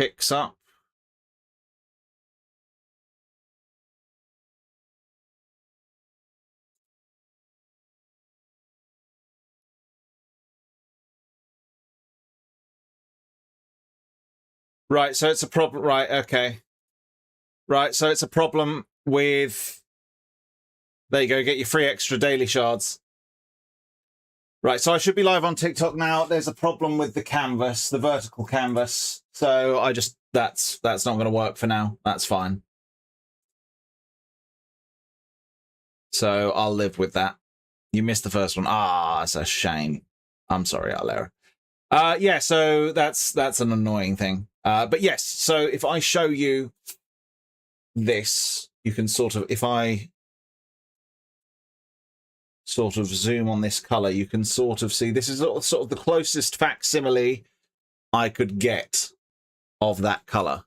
kicks up. Right, so it's a problem. Right, okay. Right, so it's a problem with... There you go, get your 3 extra daily shards. Right, so I should be live on TikTok now. There's a problem with the canvas, the vertical canvas. So I just... That's not going to work for now. That's fine. So I'll live with that. You missed the first one. Ah, it's a shame. I'm sorry, Alera. Yeah, so that's an annoying thing. But yes, so if I show you this, you can sort of, if I sort of zoom on this color, you can sort of see this is sort of the closest facsimile I could get of that color.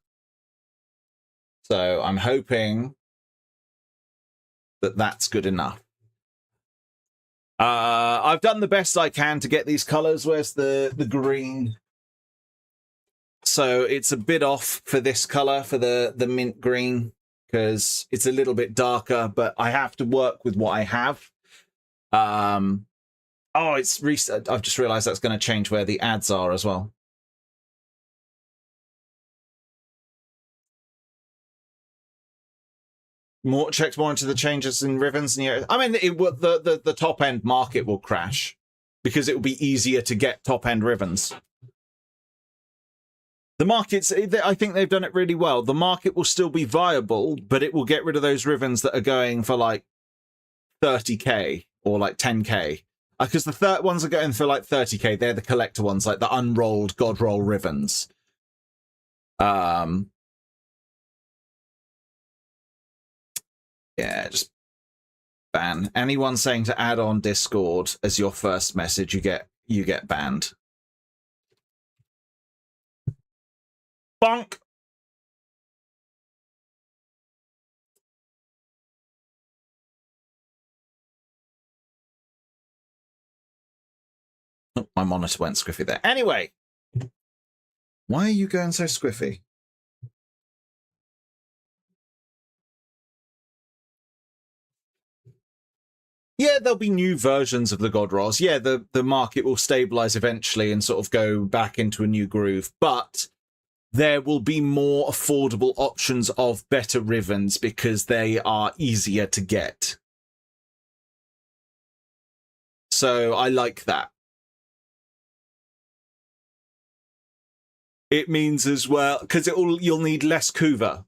So I'm hoping that that's good enough. I've done the best I can to get these colors. Where's the green? So it's a bit off for this color, for the mint green, because it's a little bit darker, but I have to work with what I have. Oh, it's reset. I've just realized that's going to change where the ads are as well. Checks more into the changes in ribbons. And I mean, the top end market will crash because it will be easier to get top end ribbons. The markets, I think they've done it really well. The market will still be viable, but it will get rid of those ribbons that are going for like 30k or like 10k. Because the third ones are going for like 30k. They're the collector ones, like the unrolled God roll ribbons. Yeah, just ban anyone saying to add on Discord as your first message. You get banned. Bonk. Oh, my monitor went squiffy there. Anyway, why are you going so squiffy? Yeah, there'll be new versions of the God Rolls. Yeah, the market will stabilize eventually and sort of go back into a new groove. But there will be more affordable options of better ribbons because they are easier to get. So I like that. It means as well, because you'll need less Kuva.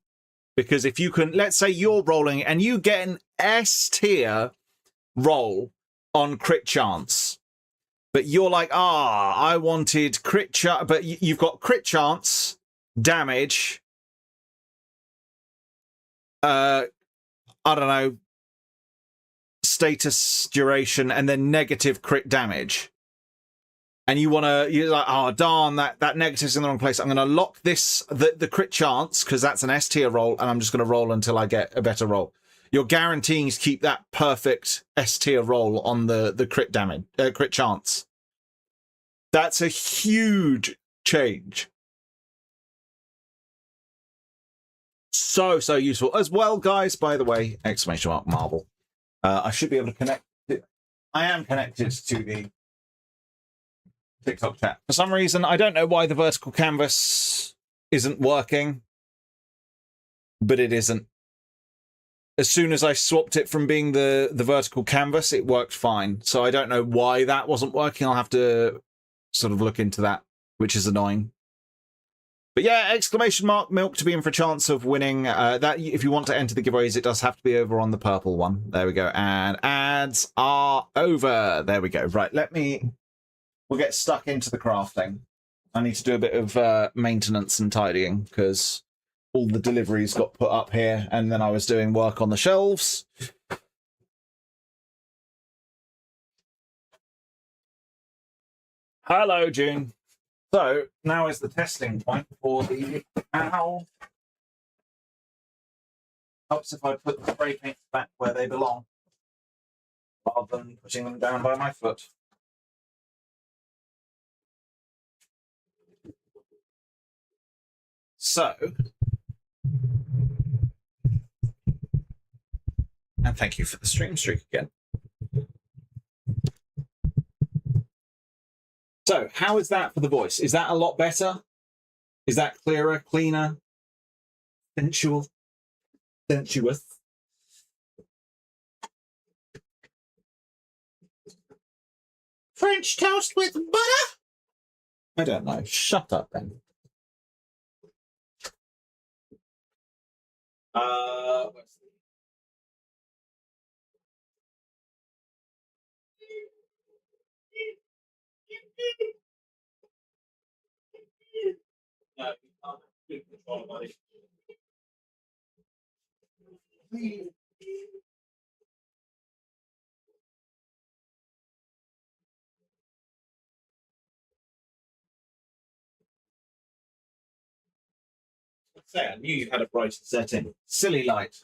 Because if you can, let's say you're rolling and you get an S tier roll on crit chance, but you're like, I wanted crit chance, but you've got crit chance, damage, I don't know, status duration, and then negative crit damage. And you're like, oh darn, that negative's in the wrong place. I'm gonna lock the crit chance, because that's an S tier roll, and I'm just gonna roll until I get a better roll. You're guaranteeing to keep that perfect S tier roll on the crit damage, crit chance. That's a huge change. So useful as well, guys. By the way, exclamation mark marble. I should be able to connect. I am connected to the TikTok chat. For some reason, I don't know why the vertical canvas isn't working, but it isn't. As soon as I swapped it from being the vertical canvas, it worked fine. So I don't know why that wasn't working. I'll have to sort of look into that, which is annoying. But yeah, exclamation mark milk to be in for a chance of winning. That if you want to enter the giveaways, it does have to be over on the purple one. There we go. And ads are over. There we go. Right, we'll get stuck into the crafting. I need to do a bit of maintenance and tidying because all the deliveries got put up here and then I was doing work on the shelves. Hello, June. So now is the testing point for the owl. Helps if I put the spray paints back where they belong rather than putting them down by my foot. so... And thank you for the stream streak again. So, how is that for the voice? Is that a lot better? Is that clearer, cleaner, sensual, sensuous? French toast with butter? I don't know. Shut up, then. No, you can't control money. Say, I knew you had a brighter setting. Silly light.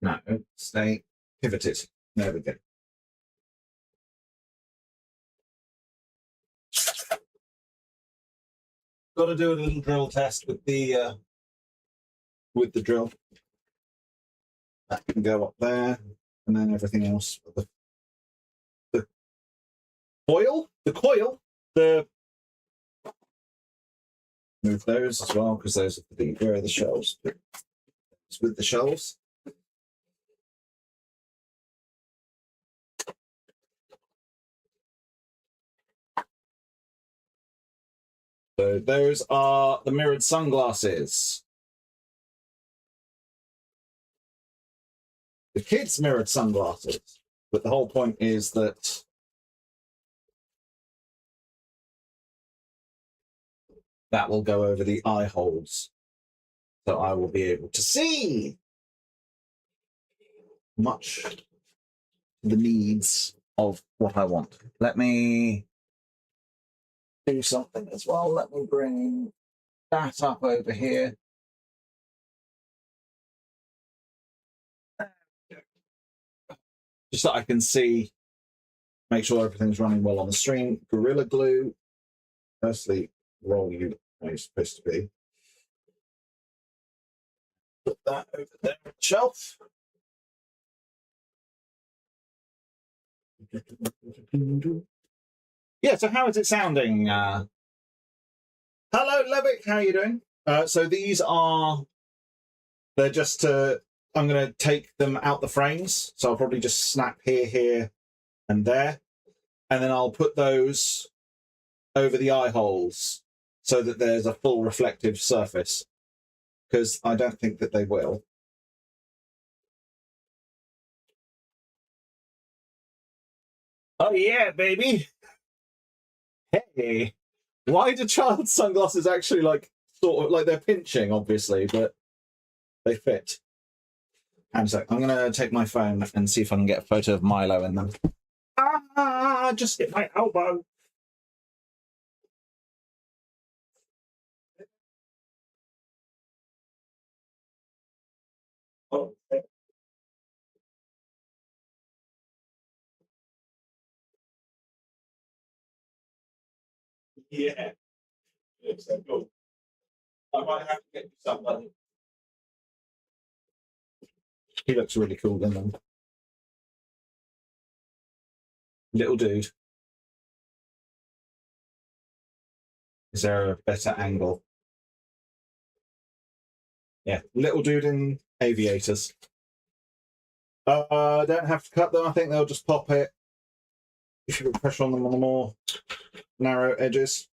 No, stay pivoted. There we go. Got to do a little drill test with the drill. That can go up there, and then everything else. The coil, move those as well because those are where are the shelves? It's with the shelves. So those are the mirrored sunglasses. The kids' mirrored sunglasses, but the whole point is that that will go over the eye holes, so I will be able to see much the needs of what I want. Let me do something as well. Let me bring that up over here. Just so I can see, make sure everything's running well on the stream. Gorilla Glue, firstly, roll you how you're supposed to be. Put that over there on the shelf. Yeah, so how is it sounding? Hello, Levick, how are you doing? So these are, they're just I'm going to take them out the frames. So I'll probably just snap here, and there. And then I'll put those over the eye holes so that there's a full reflective surface. Because I don't think that they will. Oh yeah, baby. Hey. Why do child sunglasses actually sort of they're pinching, obviously, but they fit. And so I'm gonna take my phone and see if I can get a photo of Milo in them. Ah, just hit my elbow. Oh. Yeah. It's so cool. I might have to get you something. He looks really cool in them. Little dude. Is there a better angle? Yeah, little dude in aviators. Don't have to cut them. I think they'll just pop it if you put pressure on them on the more narrow edges.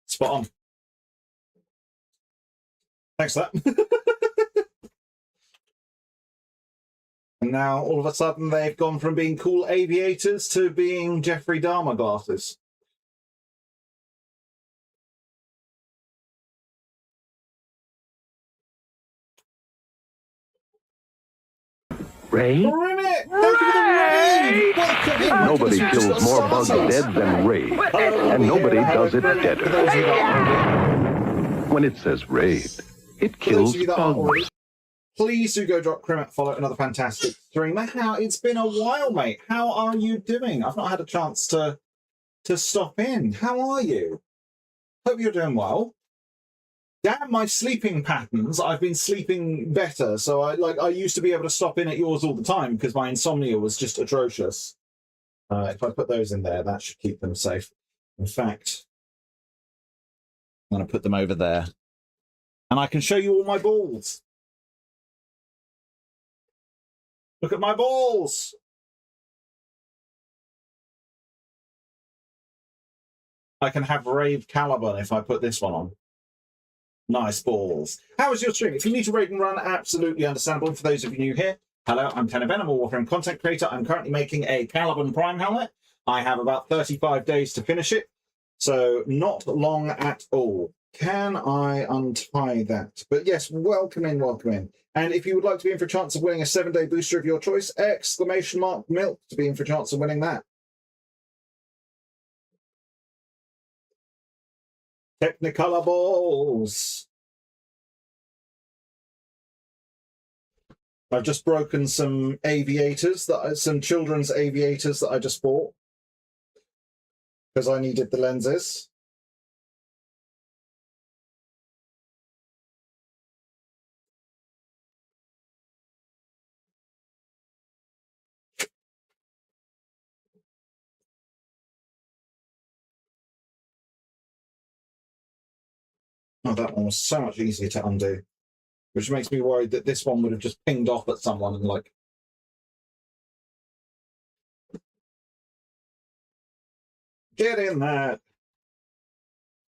Spot on. Thanks for that. And now, all of a sudden, they've gone from being cool aviators to being Jeffrey Dahmer glasses. Ray? Ray! Nobody kills more bugs dead than Ray, and nobody does it deader. When it says raid, it kills bugs. Please do go drop Crim a follow, another fantastic streamer. How it's been a while, mate. How are you doing? I've not had a chance to stop in. How are you? Hope you're doing well. Damn my sleeping patterns. I've been sleeping better. So I used to be able to stop in at yours all the time because my insomnia was just atrocious. If I put those in there, that should keep them safe. In fact, I'm going to put them over there. And I can show you all my balls. Look at my balls. I can have Rave Caliban if I put this one on. Nice balls. How was your stream? If you need to raid and run, absolutely understandable. For those of you new here, hello, I'm Caliban. I'm a Warframe content creator. I'm currently making a Caliban Prime helmet. I have about 35 days to finish it, so not long at all. Can I untie that? But yes, welcome in, welcome in. And if you would like to be in for a chance of winning a 7-day booster of your choice, exclamation mark milk to be in for a chance of winning that. Technicolor balls. I've just broken some aviators, some children's aviators that I just bought because I needed the lenses. Oh, that one was so much easier to undo, which makes me worried that this one would have just pinged off at someone and like. Get in there.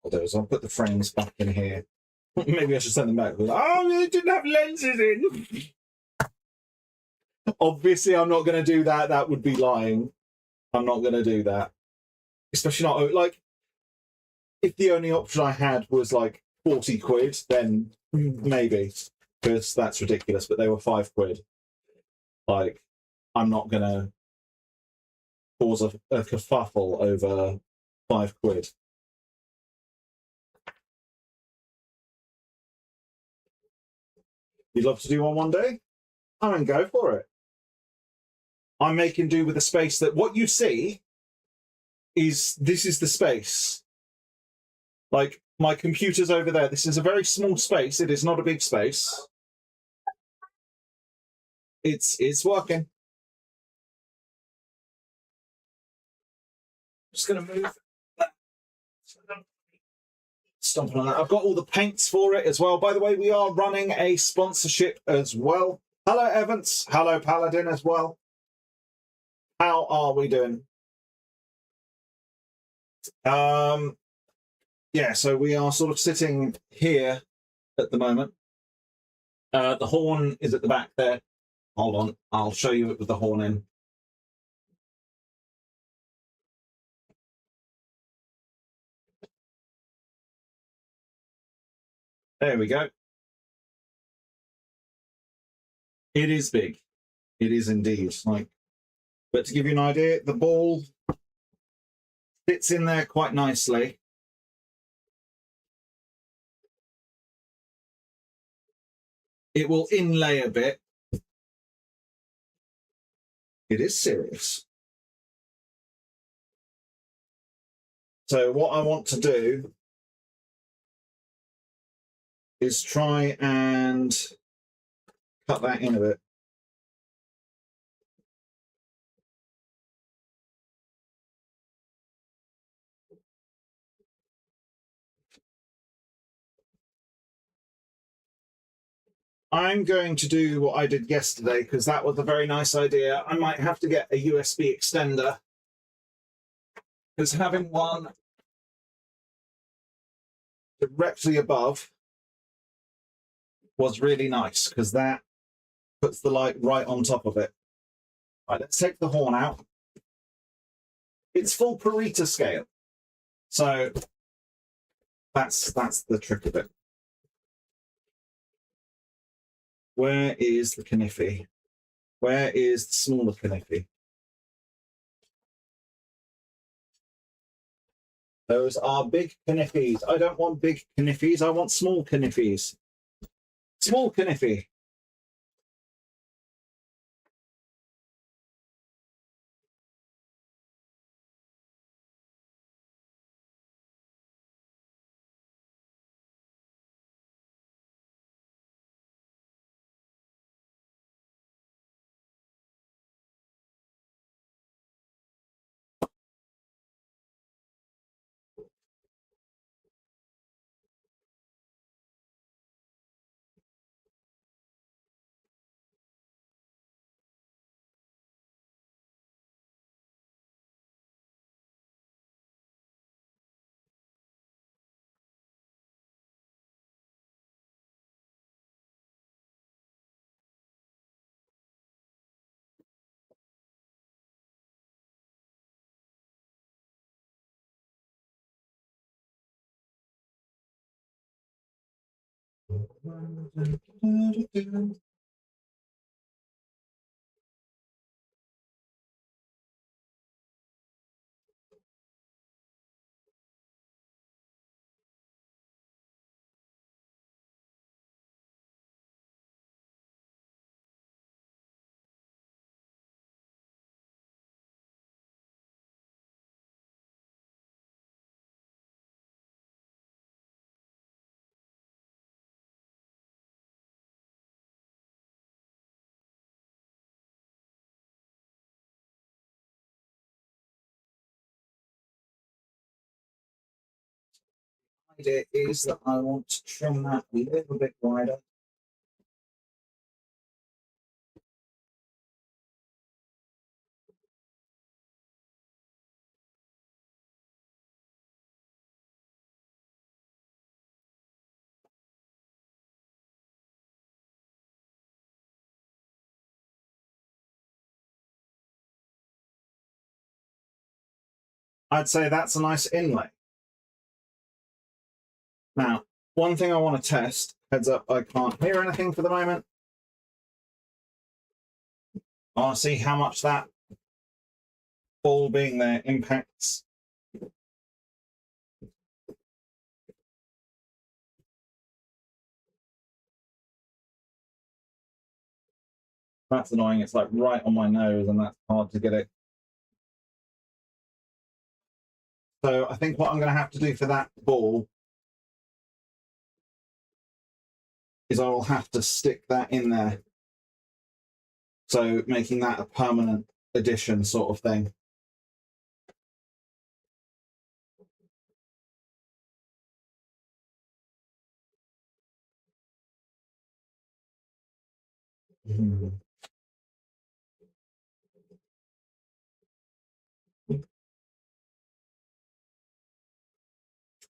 What I'll do is I'll put the frames back in here. Maybe I should send them back. Oh, they didn't have lenses in. Obviously, I'm not going to do that. That would be lying. I'm not going to do that. Especially not, like, if the only option I had was, like, 40 quid, then maybe. Because that's ridiculous. But they were 5 quid. Like, I'm not going to cause a kerfuffle over 5 quid. You'd love to do one day? I mean, go for it. I'm making do with the space that what you see is, this is the space. Like, my computer's over there. This is a very small space. It is not a big space. It's working. Just going to move that. Stomping on that. I've got all the paints for it as well. By the way, we are running a sponsorship as well. Hello, Evans. Hello, Paladin as well. How are we doing? Yeah, so we are sort of sitting here at the moment. The horn is at the back there. Hold on, I'll show you it with the horn in. There we go. It is big. It is indeed. Like, but to give you an idea, the ball fits in there quite nicely. It will inlay a bit. It is serious. So what I want to do is try and cut that in a bit. I'm going to do what I did yesterday because that was a very nice idea. I might have to get a USB extender because having one directly above was really nice because that puts the light right on top of it. Right, let's take the horn out. It's full Parita scale, so that's the trick of it. Where is the Kniffy? Where is the smaller Kniffy? Those are big Kniffys. I don't want big Kniffys. I want small Kniffys. Small Kniffy. Idea is that I want to trim that a little bit wider. I'd say that's a nice inlay. Now, one thing I want to test, heads up, I can't hear anything for the moment. I want to see how much that ball being there impacts. That's annoying. It's like right on my nose and that's hard to get it. So I think what I'm going to have to do for that ball is I will have to stick that in there. So making that a permanent addition sort of thing. I'm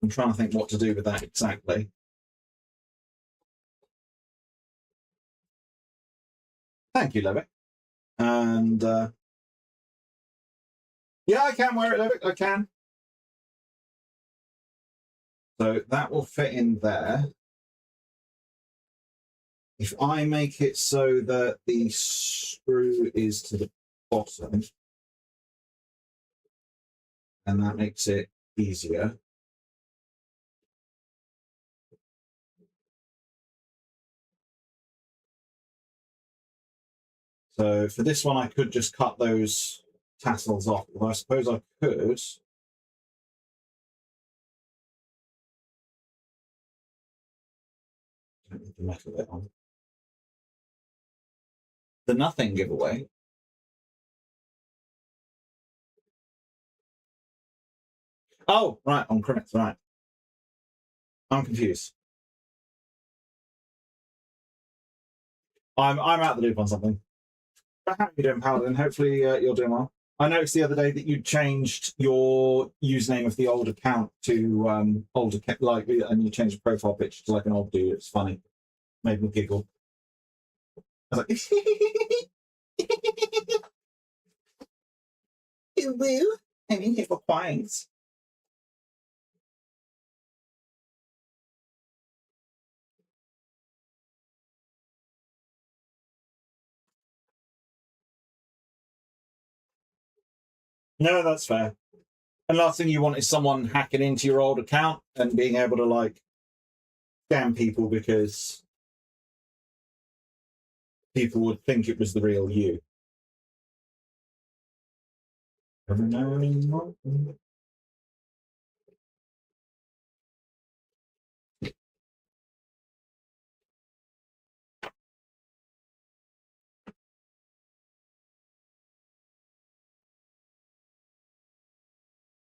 trying to think what to do with that exactly. Thank you, Levick. And yeah, I can wear it, Levick. I can. So that will fit in there. If I make it so that the screw is to the bottom, and that makes it easier. So for this one, I could just cut those tassels off, but I suppose I could. Don't need the metal bit on. The nothing giveaway. Oh, right, on CRUX, right. I'm confused. I'm out the loop on something. How are you doing, Paladin? Hopefully you're doing well. I noticed the other day that you changed your username of the old account to and you changed the profile picture to like an old dude. It's funny. Made me giggle. I was like, woo. I mean, here for coins. No, that's fair. And last thing you want is someone hacking into your old account and being able to like scam people because people would think it was the real you.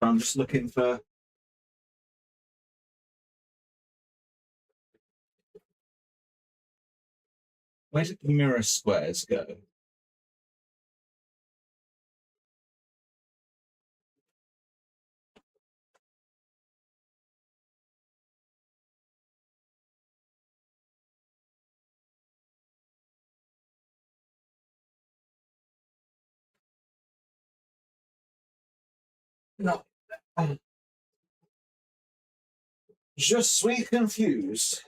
I'm just looking for. Where did the mirror squares go? No. Je suis confused.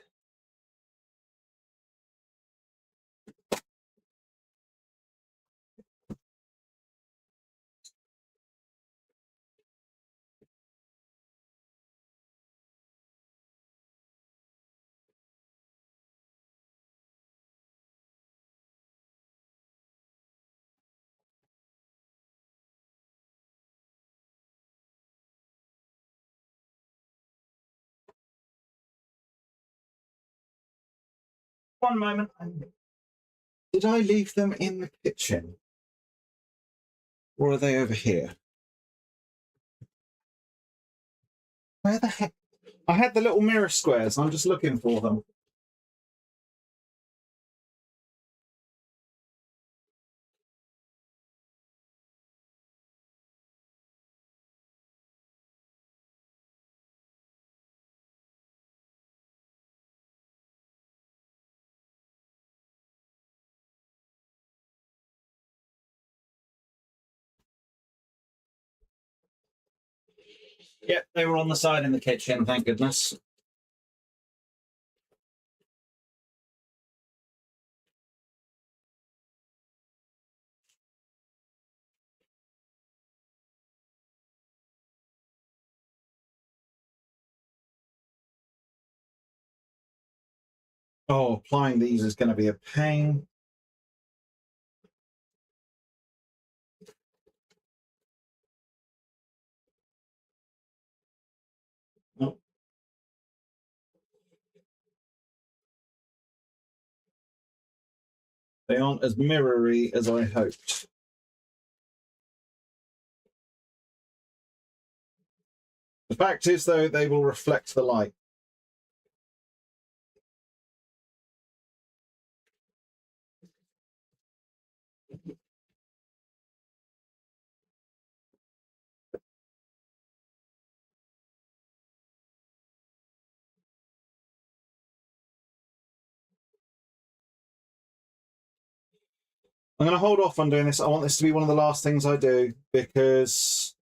one moment. Did I leave them in the kitchen? Or are they over here? Where the heck? I had the little mirror squares. I'm just looking for them. Yep, they were on the side in the kitchen, thank goodness. Oh, applying these is going to be a pain. Oh. They aren't as mirrory as I hoped. The fact is, though, they will reflect the light. I'm going to hold off on doing this. I want this to be one of the last things I do because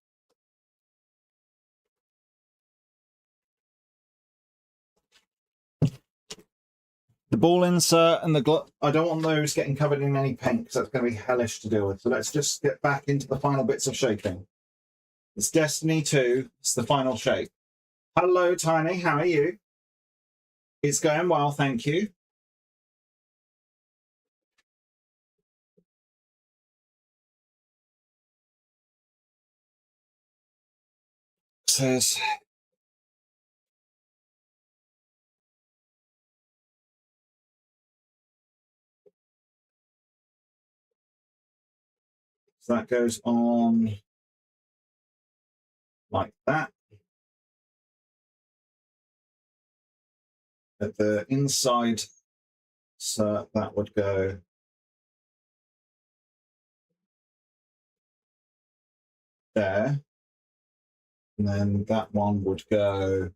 the ball insert and the I don't want those getting covered in any paint because that's going to be hellish to deal with. So let's just get back into the final bits of shaping. It's Destiny 2. It's the final shape. Hello, Tiny. How are you? It's going well, thank you. Says so that goes on like that. At the inside, so that would go there. And then that one would go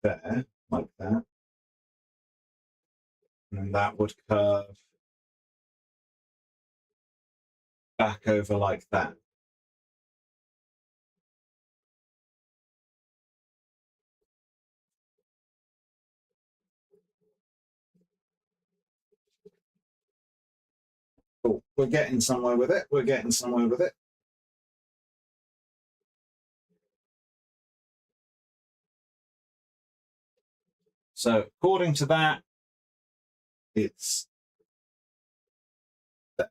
there, like that. And that would curve back over like that. Cool. We're getting somewhere with it. We're getting somewhere with it. So according to that, it's that.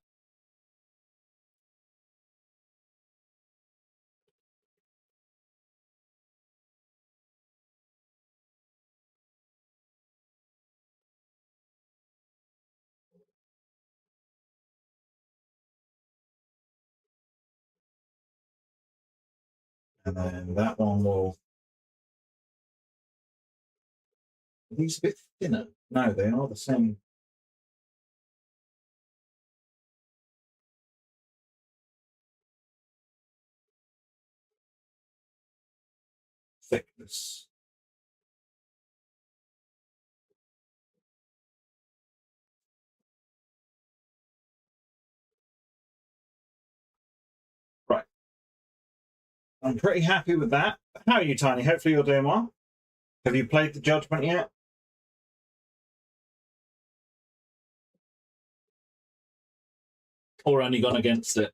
And then that one will. Are these a bit thinner? No, they are the same. Thickness. Right. I'm pretty happy with that. How are you, Tiny? Hopefully you're doing well. Have you played the Judgment yet? Or only gone against it?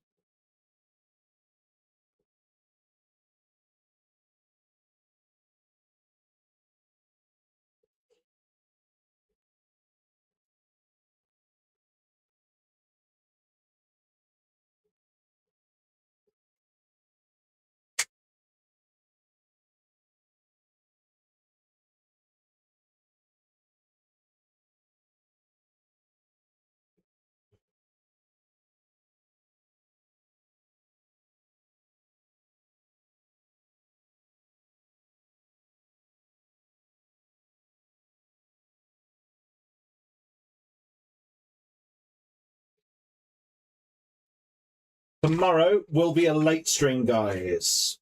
Tomorrow will be a late stream, guys.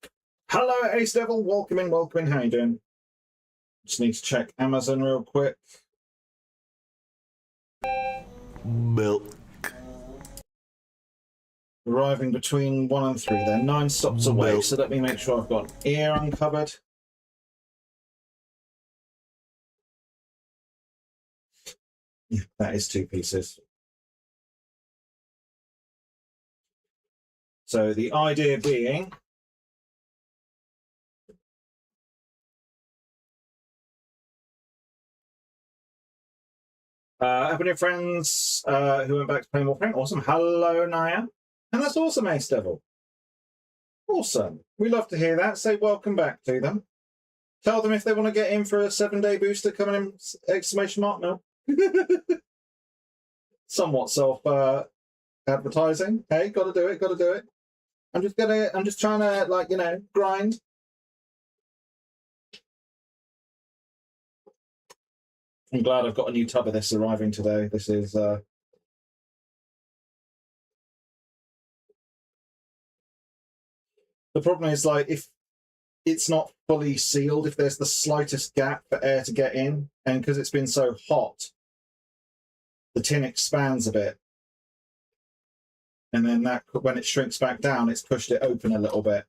Hello, Ace Devil. Welcome in, welcome in. How you doing? Just need to check Amazon real quick. Milk. Arriving between 1 and 3. They're 9 stops away, Milk. so let me make sure I've got ear uncovered. Yeah, that is 2 pieces. So the idea being, have any friends who went back to playing Warframe? Awesome. Hello, Naya. And that's awesome, Ace Devil. Awesome. We love to hear that. Say welcome back to them. Tell them if they want to get in for a 7-day booster coming in, exclamation mark, no. Somewhat self advertising. Hey, gotta do it, gotta do it. I'm just trying to, like, you know, grind. I'm glad I've got a new tub of this arriving today. This is the problem is, like, if it's not fully sealed, if there's the slightest gap for air to get in, and because it's been so hot, the tin expands a bit. And then that, when it shrinks back down, it's pushed it open a little bit.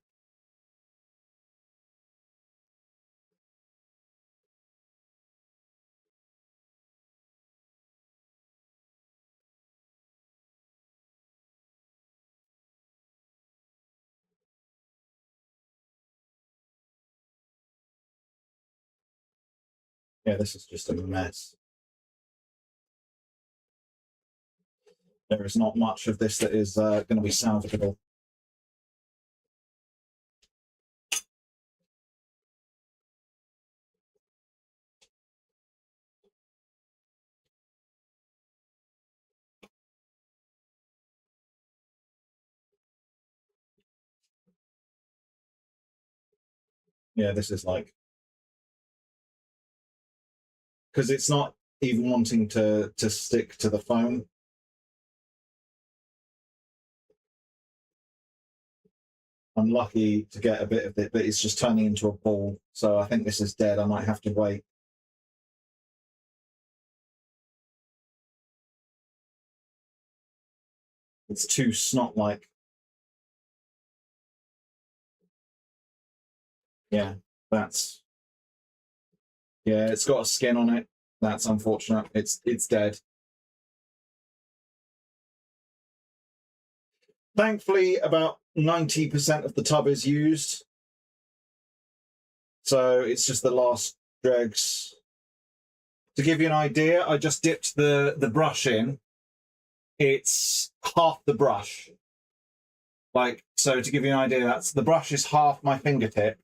Yeah, this is just a mess. There is not much of this that is going to be salvageable. Yeah, this is like, because it's not even wanting to stick to the phone. I'm lucky to get a bit of it, but it's just turning into a ball. So I think this is dead. I might have to wait. It's too snot-like. Yeah, that's... Yeah, it's got a skin on it. That's unfortunate. It's dead. Thankfully, about 90% of the tub is used. So it's just the last dregs. To give you an idea, I just dipped the brush in. It's half the brush. Like, so to give you an idea, that's the brush is half my fingertip.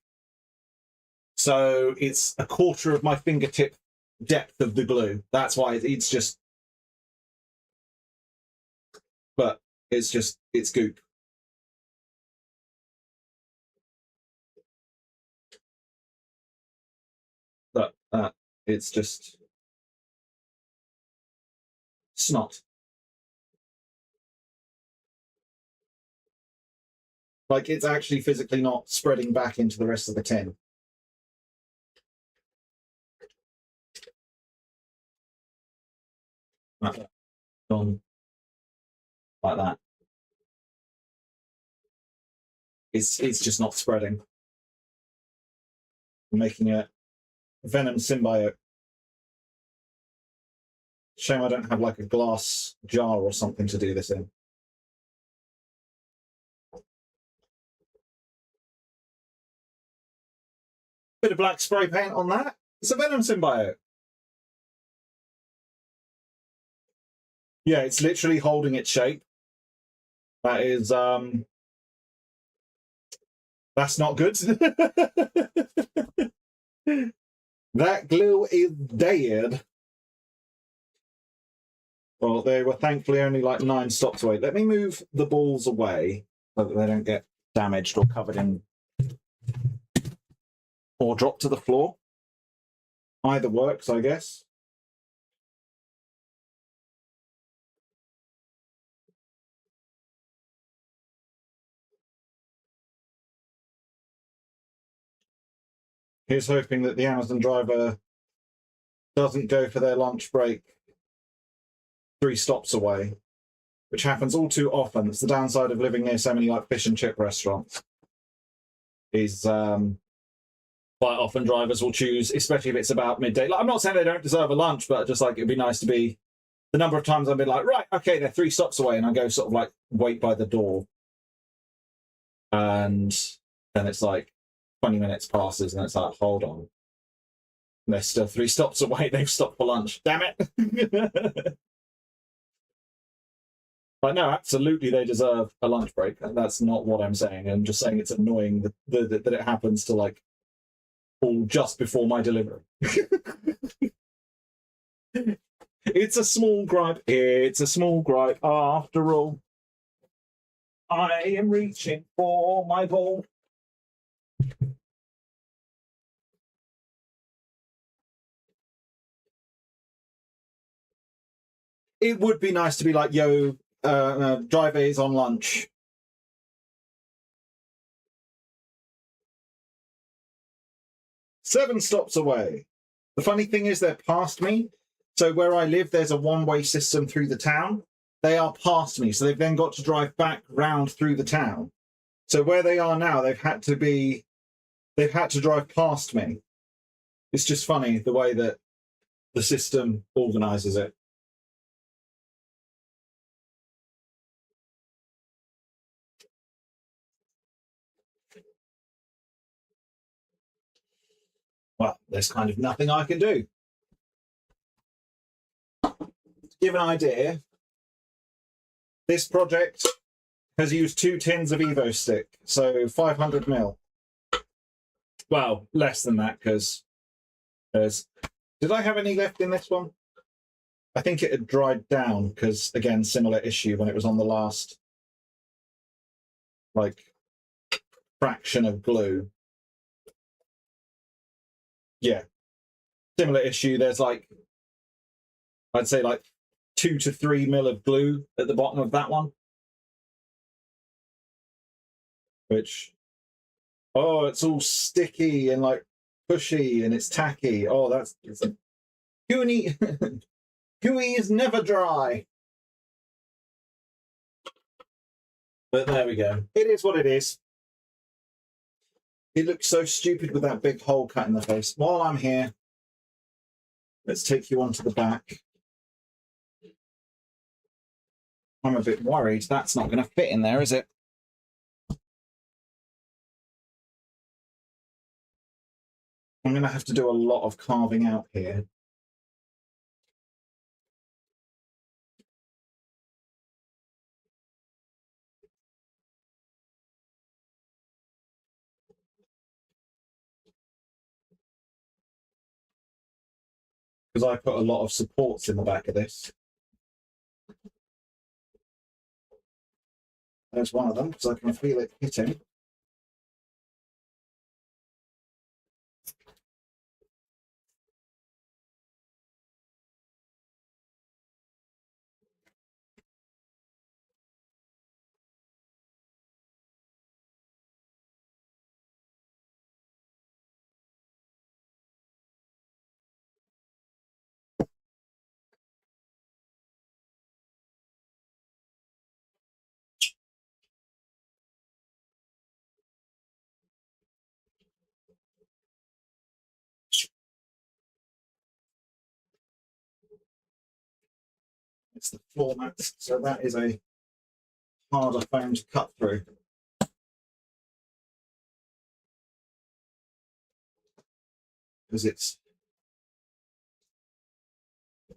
So it's a quarter of my fingertip depth of the glue. That's why it's just, but it's just, it's goop. But it's just snot. Like, it's actually physically not spreading back into the rest of the tin. Gone like that. It's just not spreading. I'm making a venom symbiote. Shame I don't have like a glass jar or something to do this in. Bit of black spray paint on that. It's a venom symbiote. Yeah, it's literally holding its shape. That is that's not good. That glue is dead. Well, they were thankfully only like 9 stops away. Let me move the balls away so that they don't get damaged or covered in or drop to the floor. Either works, I guess. Here's hoping that the Amazon driver doesn't go for their lunch break 3 stops away, which happens all too often. It's the downside of living near so many like fish and chip restaurants. Is quite often drivers will choose, especially if it's about midday. Like, I'm not saying they don't deserve a lunch, but just like it'd be nice to be. The number of times I've been like, right, okay, they're 3 stops away, and I go sort of like wait by the door, and then it's like 20 minutes passes, and it's like, hold on, and they're still 3 stops away. They've stopped for lunch. Damn it! But no, absolutely, they deserve a lunch break. That's not what I'm saying. I'm just saying it's annoying that it happens to like all just before my delivery. It's a small gripe. It's a small gripe after all. I am reaching for my ball. It would be nice to be like, yo, driver is on lunch. Seven stops away. The funny thing is they're past me. So where I live, there's a one-way system through the town. They are past me, so they've then got to drive back round through the town. So where they are now, they've had to drive past me. It's just funny the way that the system organizes it. Well, there's kind of nothing I can do. To give an idea, this project has used 2 tins of Evo stick, so 500 mil. Well, less than that, because there's... Did I have any left in this one? I think it had dried down, because, again, similar issue when it was on the last, like, fraction of glue. Yeah. Similar issue. There's, like, I'd say, like, 2 to 3 mil of glue at the bottom of that one. Which, oh, it's all sticky and like pushy and it's tacky. Oh, it's gooey. Gooey is never dry. But there we go. It is what it is. It looks so stupid with that big hole cut in the face. While I'm here, let's take you onto the back. I'm a bit worried that's not going to fit in there, is it? I'm going to have to do a lot of carving out here. Because I put a lot of supports in the back of this. There's one of them, because I can feel it hitting. It's the floor mat, so that is a harder foam to cut through. Because it's,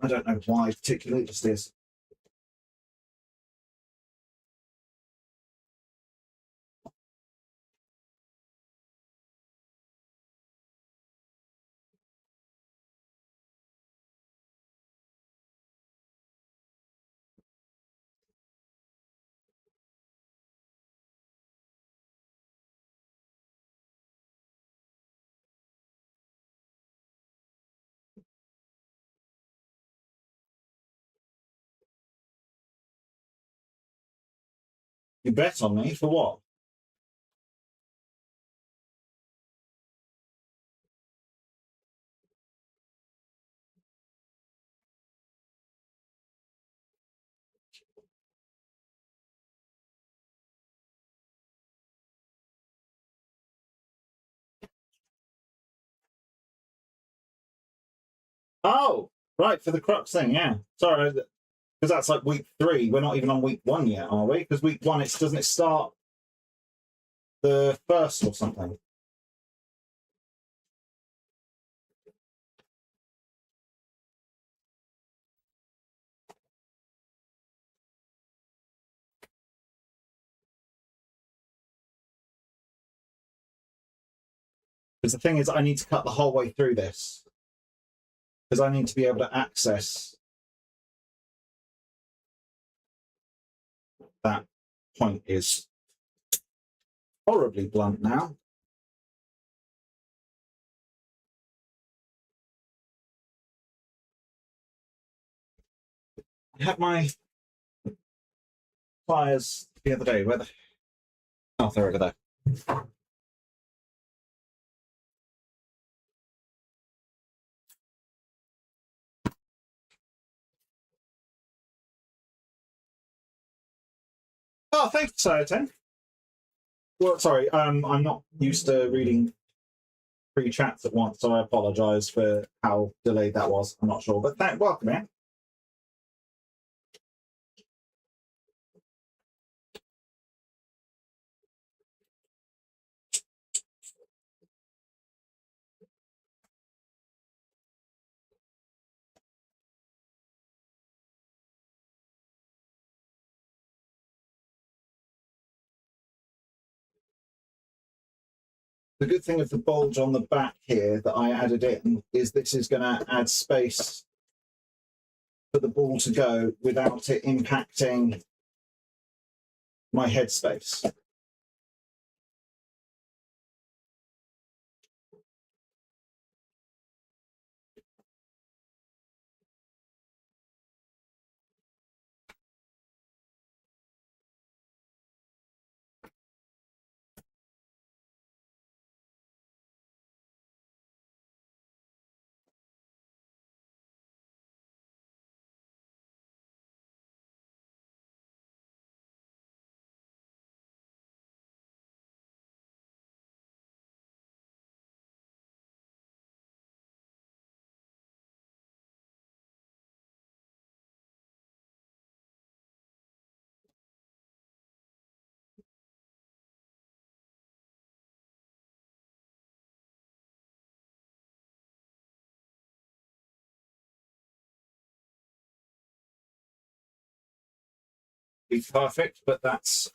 I don't know why particularly, it just is. You bet on me for what? Oh, right, for the Crux thing, yeah. Sorry, because that's like week 3. We're not even on week 1 yet, are we? Because week 1, doesn't it start the 1st or something? Because the thing is, I need to cut the whole way through this. Because I need to be able to access that point is horribly blunt now. I had my pliers the other day. Where the... Oh, they're over there. Oh, thank you, Sayoten. Well, sorry, I'm not used to reading 3 chats at once, so I apologise for how delayed that was. I'm not sure, but welcome, man. The good thing of the bulge on the back here that I added in is this is going to add space for the ball to go without it impacting my headspace. Be perfect, but that's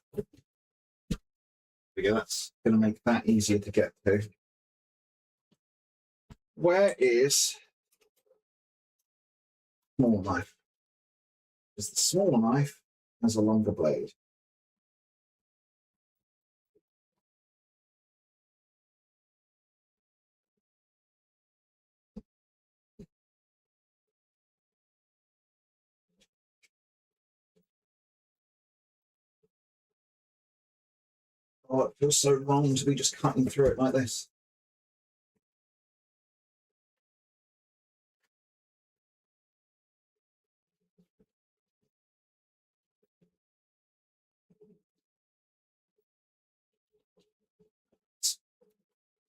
going to make that easier to get to. Where is small knife? Because the small knife has a longer blade. Oh, it feels so wrong to be just cutting through it like this.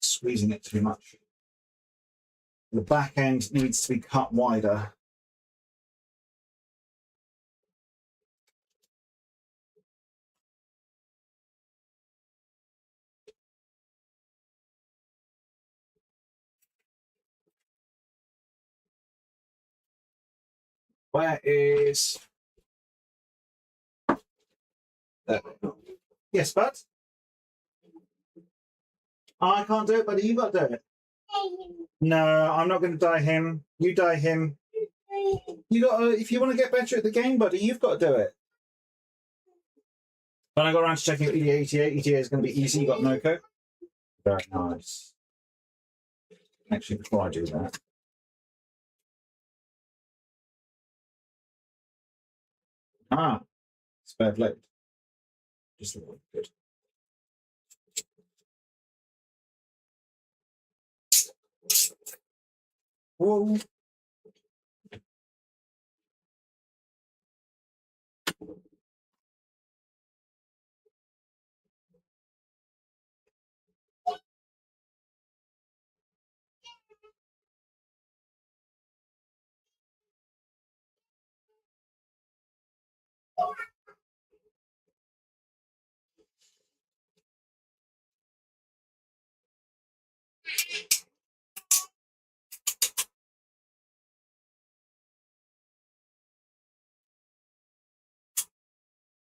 Squeezing it too much. The back end needs to be cut wider. Where is... Yes, bud? I can't do it, buddy. You got to do it. No, I'm not going to die him. You die him. You got to, if you want to get better at the game, buddy, you've got to do it. When I got around to checking ETA is going to be easy. You got no code. Very nice. Actually, before I do that, spare blade. Just a little bit. Whoa.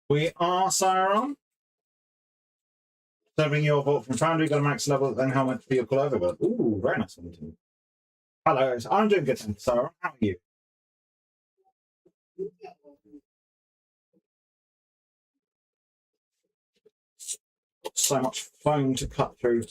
We are Siron. Serving your vault from Foundry, got a max level, then how much for your call overboard? Ooh, very nice one. Hello, I'm doing good, thanks, Siron. How are you? So much foam to cut through.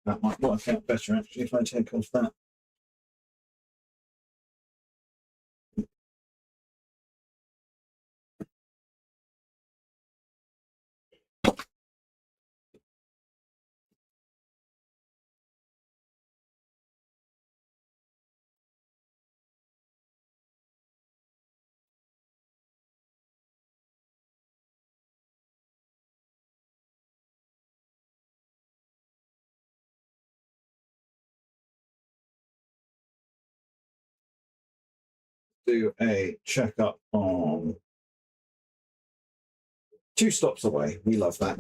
That might work out better, actually, if I take off that. Do a checkup on 2 stops away. We love that.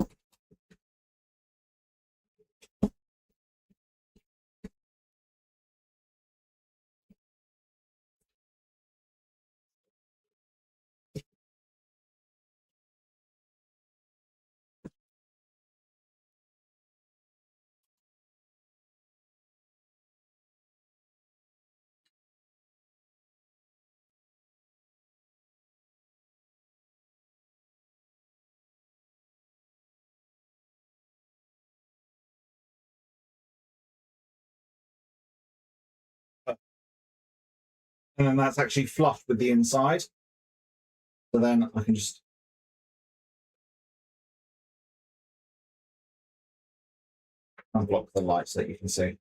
And then that's actually fluffed with the inside. So then I can just unblock the light so that you can see.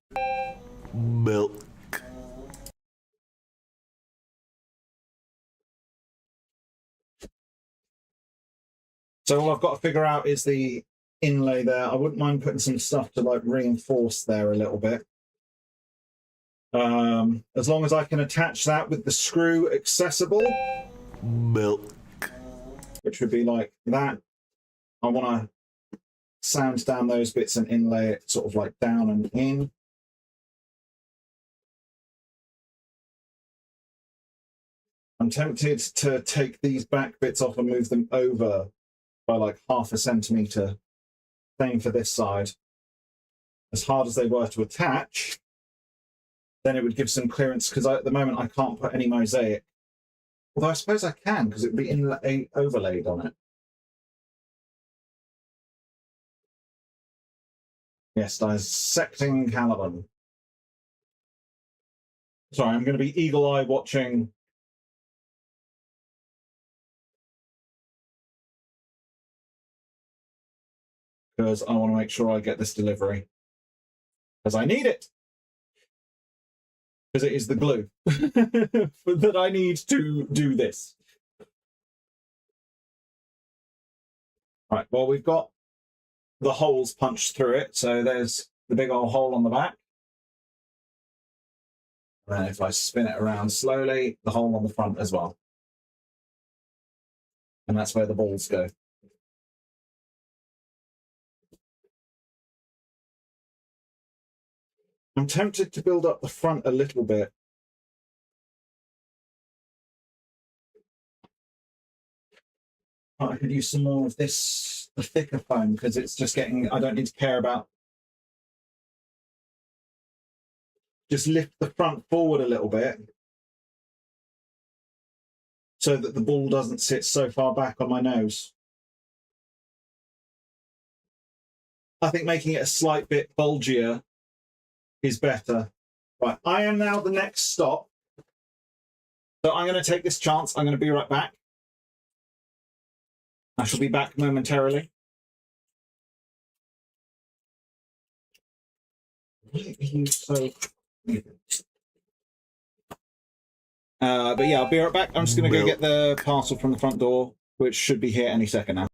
Milk. So all I've got to figure out is the inlay there. I wouldn't mind putting some stuff to like reinforce there a little bit. As long as I can attach that with the screw accessible. Milk. Which would be like that. I want to sand down those bits and inlay it sort of like down and in. I'm tempted to take these back bits off and move them over by like 0.5 centimetre. Same for this side. As hard as they were to attach, then it would give some clearance, because at the moment I can't put any mosaic. Although I suppose I can, because it would be overlaid on it. Yes, dissecting Caliban. Sorry, I'm going to be eagle-eye watching. Because I want to make sure I get this delivery. Because I need it. Because it is the glue that I need to do this. Right, well, we've got the holes punched through it. So there's the big old hole on the back. And then if I spin it around slowly, the hole on the front as well. And that's where the balls go. I'm tempted to build up the front a little bit. I could use some more of this, the thicker foam, because it's just getting, I don't need to care about. Just lift the front forward a little bit so that the ball doesn't sit so far back on my nose. I think making it a slight bit bulgier is better. Right, I am now the next stop. So I'm going to take this chance. I'm going to be right back. I shall be back momentarily. But yeah, I'll be right back. I'm just going to go Milk. get the parcel from the front door, which should be here any second now.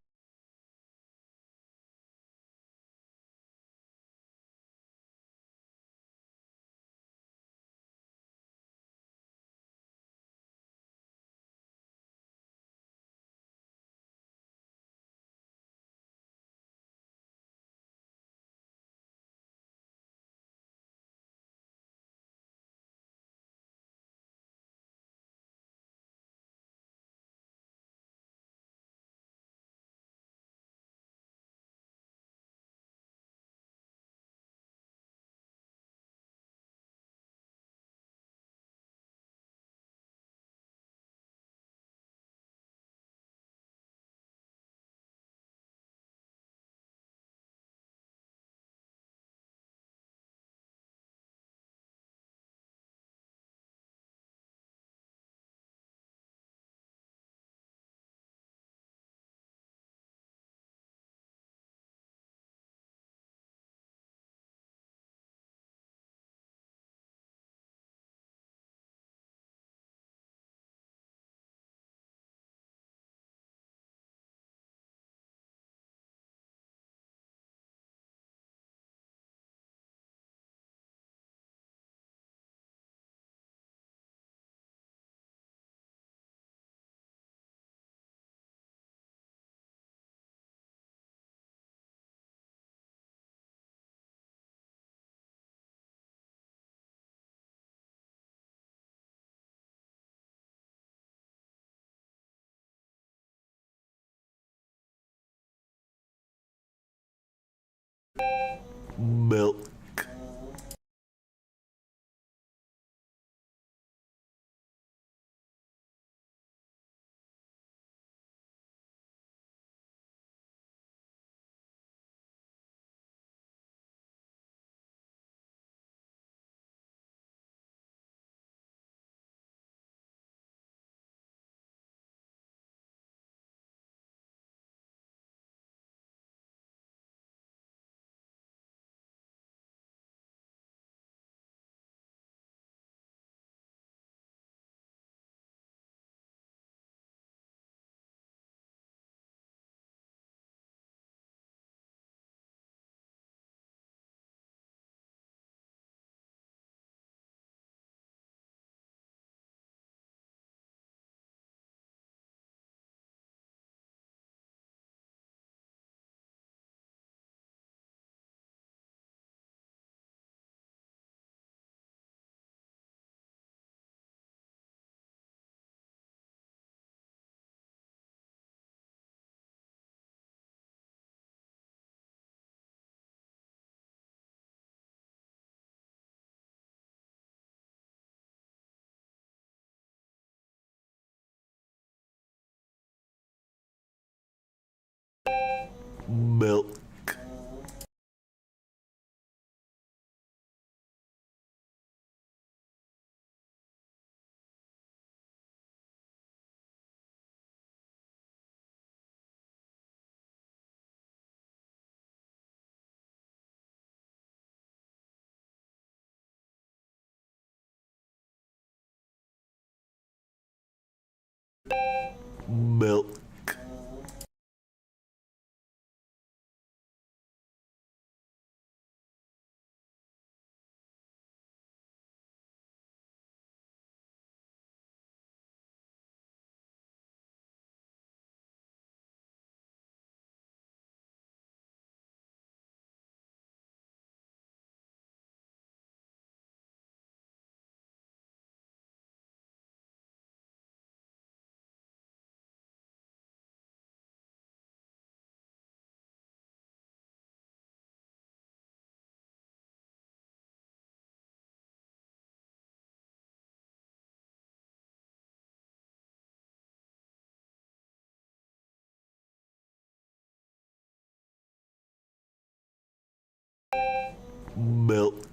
Milk. Milk. Milk. Milk.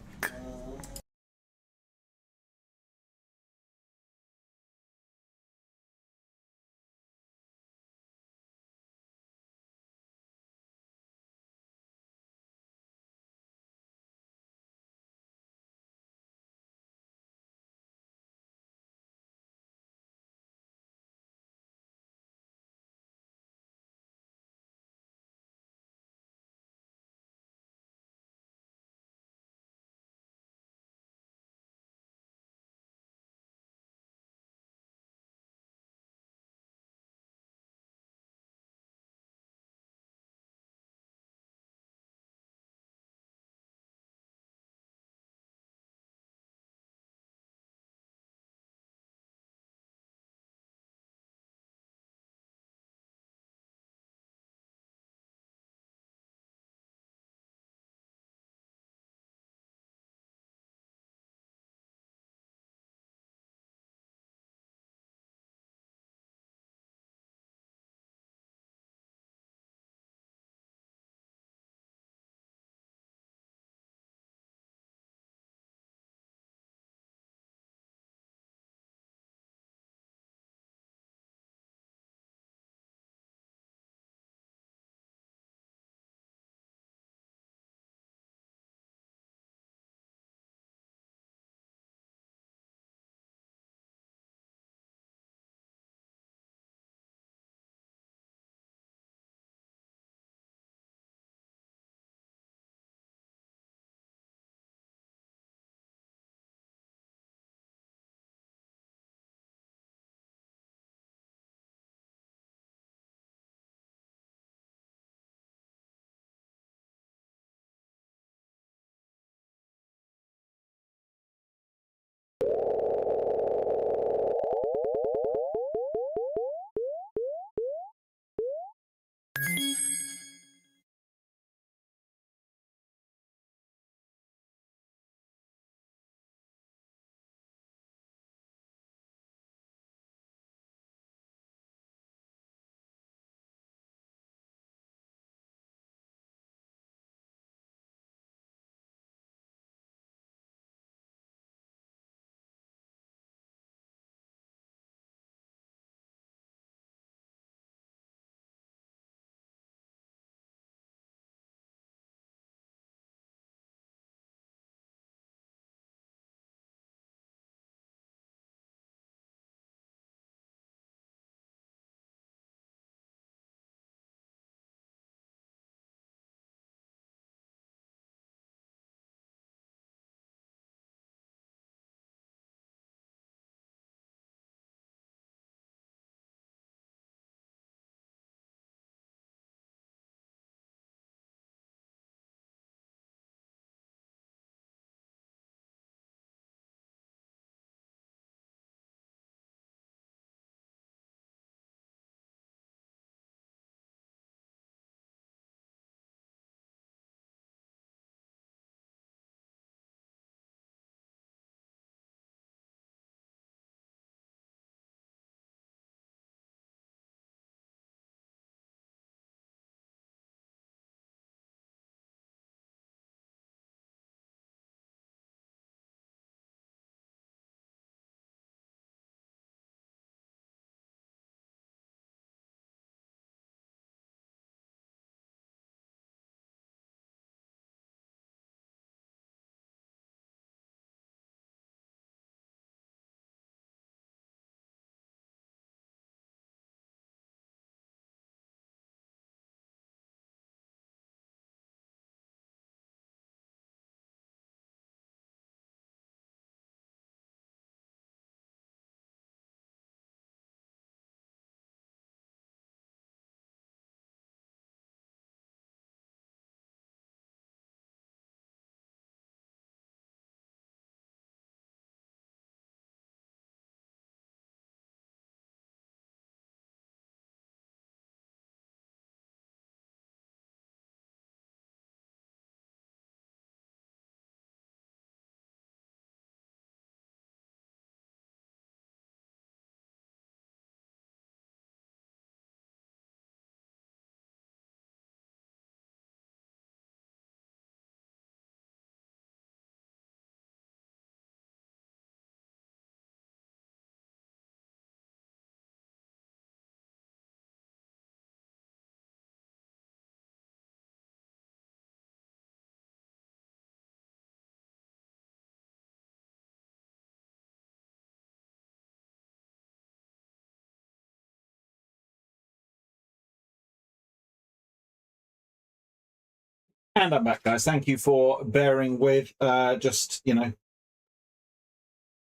And I'm back, guys. Thank you for bearing with just, you know,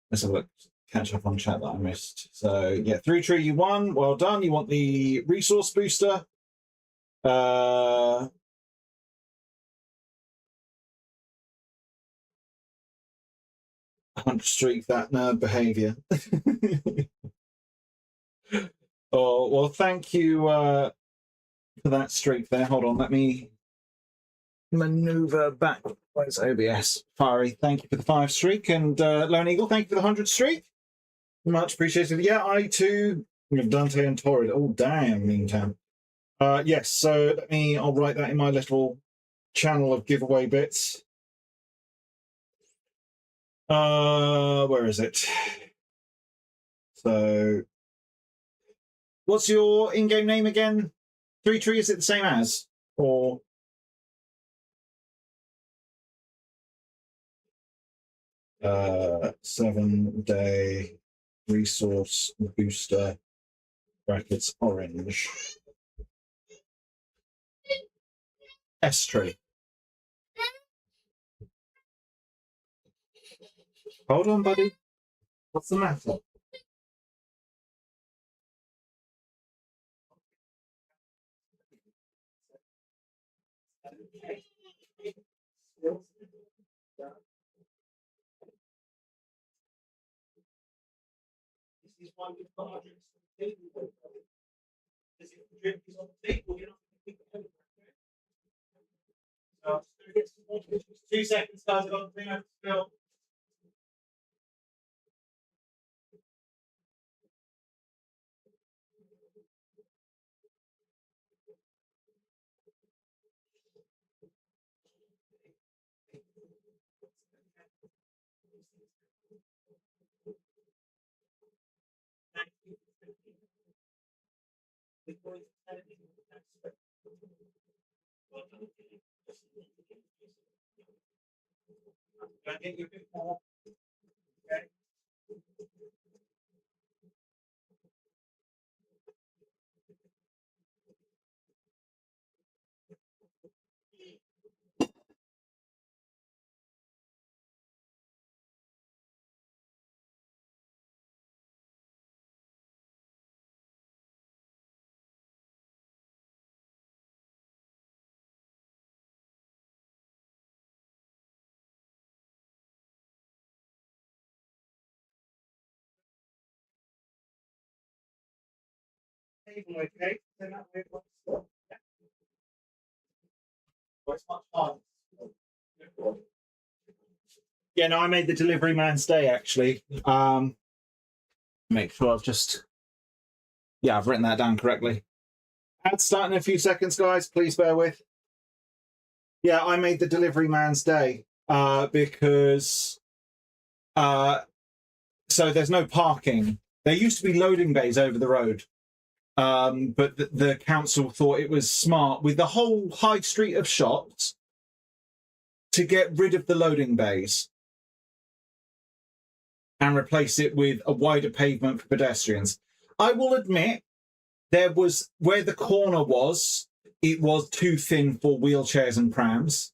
let's have a look, catch up on chat that I missed. So, yeah, 3Tree, you won. Well done. You want the resource booster. I'm just streak that nerd behavior. Oh, well, thank you for that streak there. Hold on, let me maneuver back. Where's OBS? Fiery, thank you for the 5 streak. And Lone Eagle, thank you for the 100 streak. Much appreciated. Yeah, I too have Dante and Torrid. Oh, damn, meantime. Yes, so I'll write that in my little channel of giveaway bits. Where is it? So, what's your in-game name again? 3Tree, is it the same as? Or... 7-day resource booster brackets orange S3. Hold on, buddy. What's the matter? Two seconds, guys. I've got the thing I have to spill. Can I get you a bit more? Okay. Okay. Then that way it works. Yeah. Well, it's much harder. Yeah, no, I made the delivery man's day actually. Make sure I've written that down correctly. Ad starting in a few seconds, guys. Please bear with. Yeah, I made the delivery man's day because so there's no parking. There used to be loading bays over the road, but the council thought it was smart with the whole high street of shops to get rid of the loading bays and replace it with a wider pavement for pedestrians. I will admit, there was, where the corner was, it was too thin for wheelchairs and prams.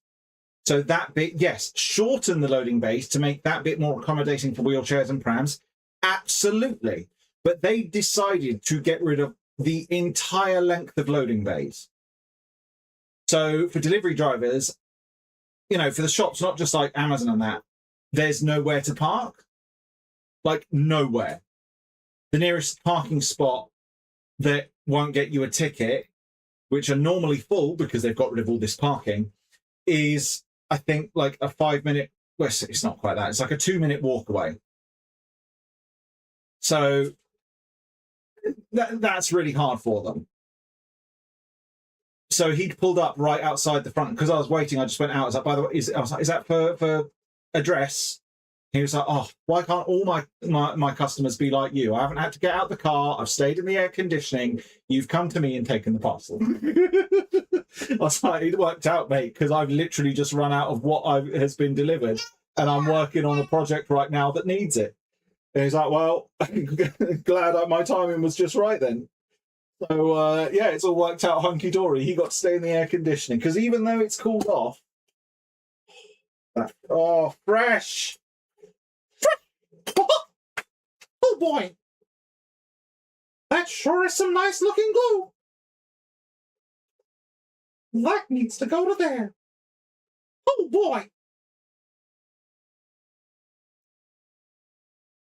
So that bit, yes, shorten the loading bays to make that bit more accommodating for wheelchairs and prams. Absolutely. But they decided to get rid of the entire length of loading bays. So for delivery drivers, you know, for the shops, not just like Amazon and that, there's nowhere to park. Like nowhere. The nearest parking spot that won't get you a ticket, which are normally full because they've got rid of all this parking, is, I think, like a 5-minute, well, it's not quite that, it's like a 2-minute walk away. So that's really hard for them. So he'd pulled up right outside the front, because I was waiting, I just went out, I was like, by the way, is that for address? He was like, oh, why can't all my customers be like you? I haven't had to get out the car. I've stayed in the air conditioning. You've come to me and taken the parcel. I was like, it worked out, mate, because I've literally just run out of what has been delivered. And I'm working on a project right now that needs it. And he's like, well, glad my timing was just right then. So, yeah, it's all worked out hunky-dory. He got to stay in the air conditioning, because even though it's cooled off... Oh, fresh! Oh, boy! That sure is some nice-looking glue! That needs to go to there. Oh, boy!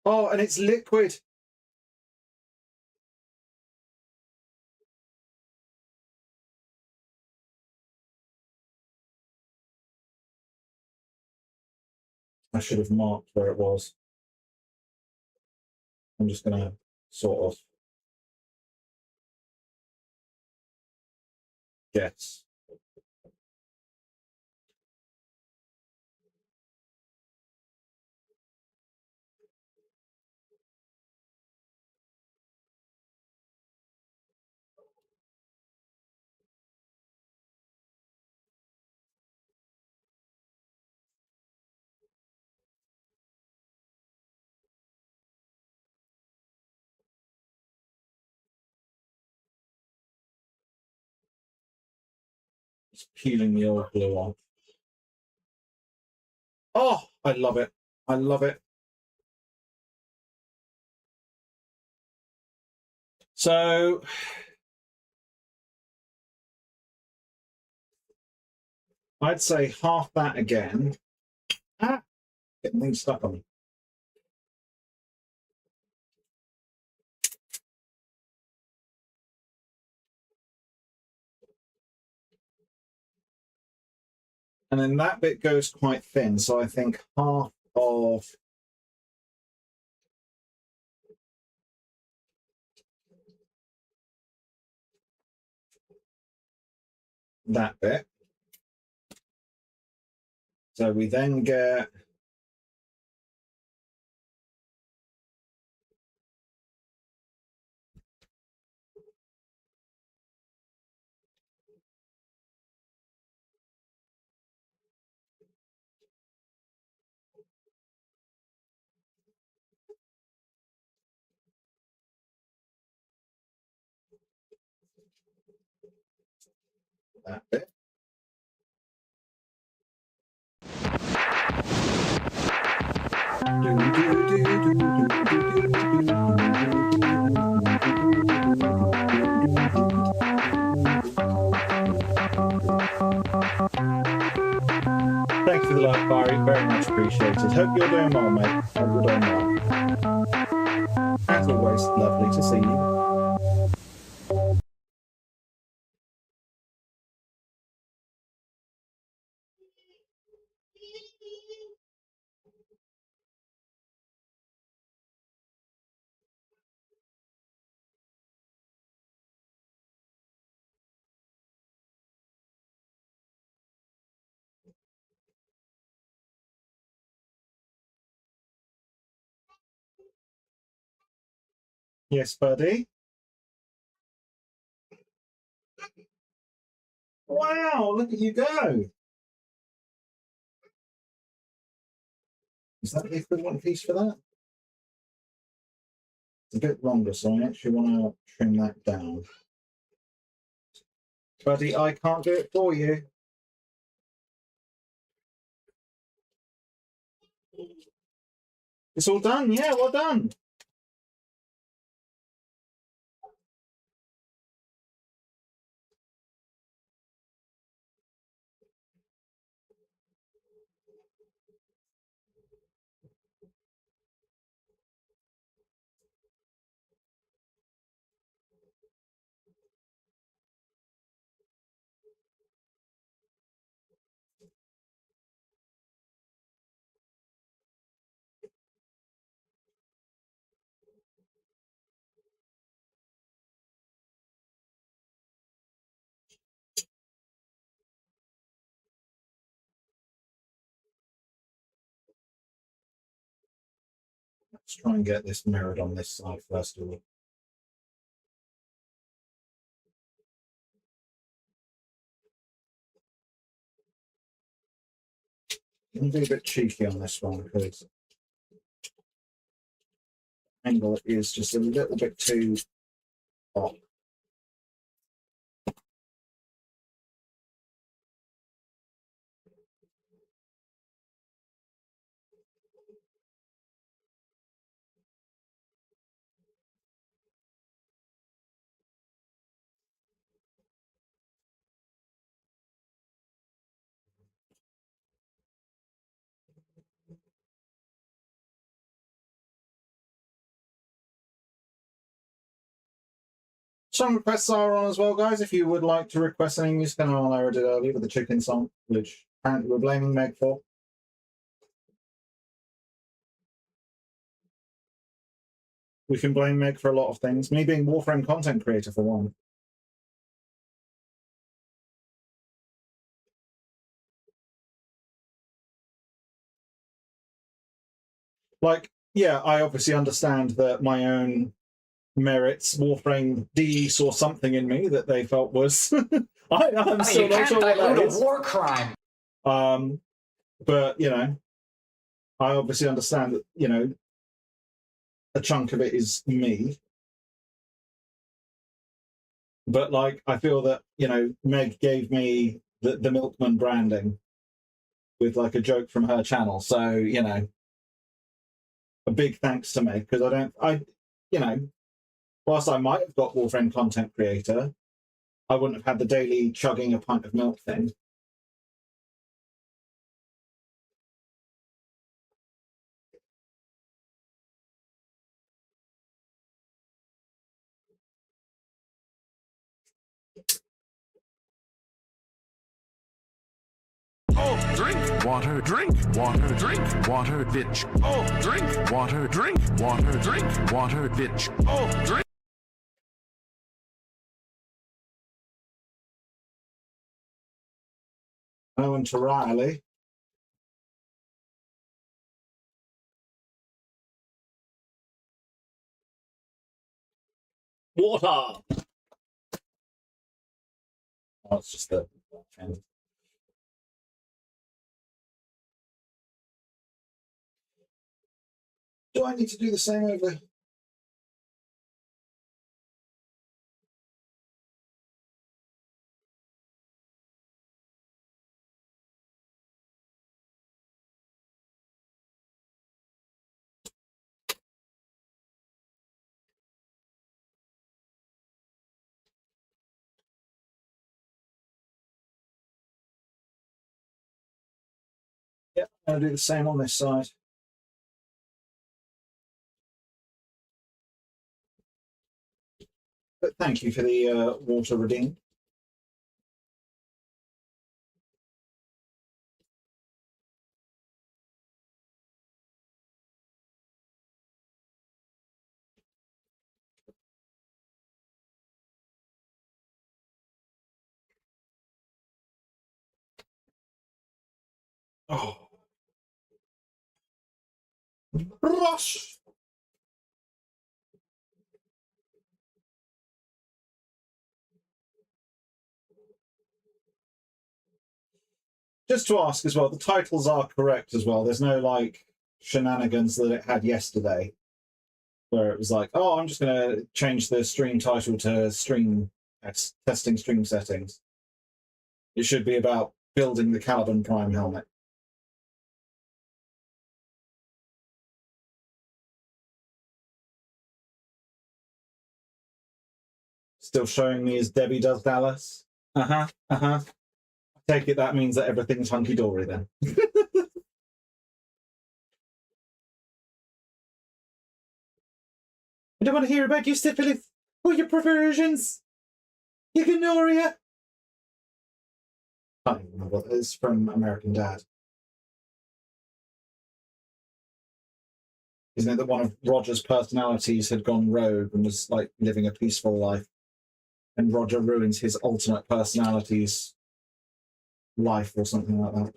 Oh, and it's liquid. I should have marked where it was. I'm just going to sort of guess. Just peeling the old glue off. Oh, I love it. I love it. So, I'd say half that again. Ah, getting things stuck on me. And then that bit goes quite thin, so I think half of that bit. So we then get that bit. Thank you for the like, Barry. Very much appreciated. Hope you're doing well, mate. Hope you're doing well. As always, lovely to see you. Yes, buddy. Wow, look at you go. Is that the equivalent piece for that? It's a bit longer, so I actually want to trim that down. Buddy, I can't do it for you. It's all done. Yeah, well done. Let's try and get this mirrored on this side first of all. I'm going to be a bit cheeky on this one because the angle is just a little bit too off. Some requests are on as well, guys. If you would like to request any music, I know I did earlier with the chicken song, which apparently we're blaming Meg for. We can blame Meg for a lot of things. Me being Warframe content creator, for one. Like, yeah, I obviously understand that my own merits, Warframe D saw something in me that they felt was... I'm still not sure what that is. A war crime. But, you know, I obviously understand that, you know, a chunk of it is me. But, like, I feel that, you know, Meg gave me the Milkman branding with, like, a joke from her channel. So, you know, a big thanks to Meg, because you know, whilst I might have got Warframe content creator, I wouldn't have had the daily chugging a pint of milk thing. Oh, drink water, drink water, drink water, bitch. Oh, drink water, drink water, drink water, bitch. Oh, drink. Owen to Riley. Water! Oh, it's just the... Do I need to do the same over? Yeah, I'm going to do the same on this side. But thank you for the water redeem. Oh. Rush! Just to ask as well, the titles are correct as well. There's no, like, shenanigans that it had yesterday, where it was like, oh, I'm just going to change the stream title to stream testing stream settings. It should be about building the Caliban Prime helmet. Still showing me as Debbie Does Dallas. Uh-huh, uh-huh. I take it that means that everything's hunky-dory then. I don't want to hear about your syphilis or your perversions. You gonorrhea. I don't know what it is from American Dad. Isn't it that one of Roger's personalities had gone rogue and was like living a peaceful life, and Roger ruins his alternate personality's life or something like that?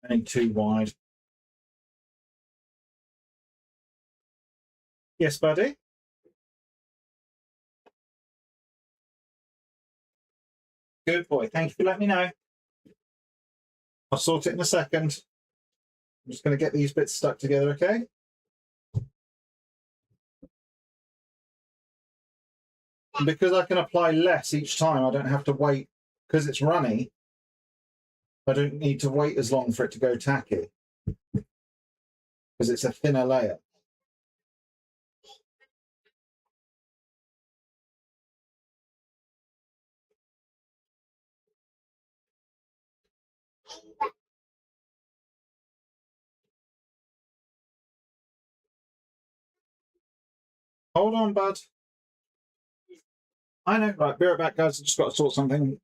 Ain't too wide. Yes, buddy. Good boy. Thank you for letting me know. I'll sort it in a second. I'm just going to get these bits stuck together, okay? And because I can apply less each time, I don't have to wait. Because it's runny, I don't need to wait as long for it to go tacky. Because it's a thinner layer. Hold on, bud. I know. Right, be right back, guys. I've just got to sort something.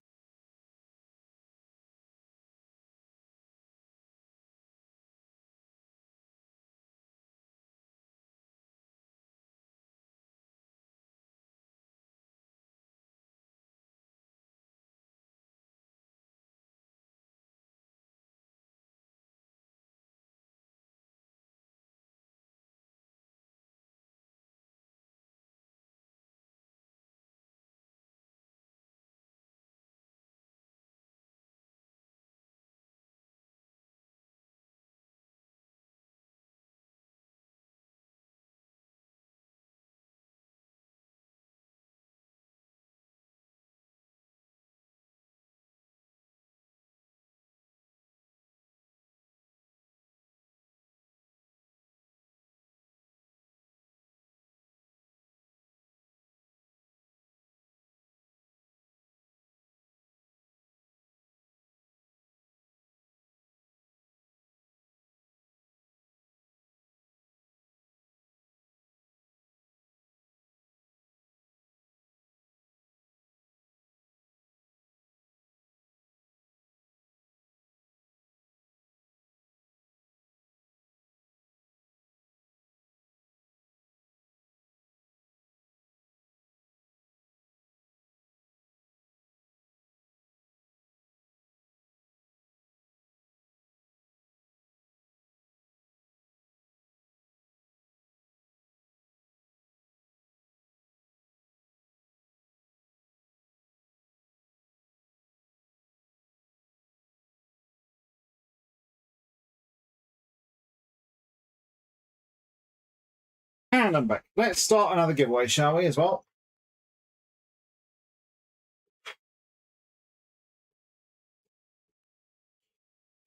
And I'm back. Let's start another giveaway, shall we, as well?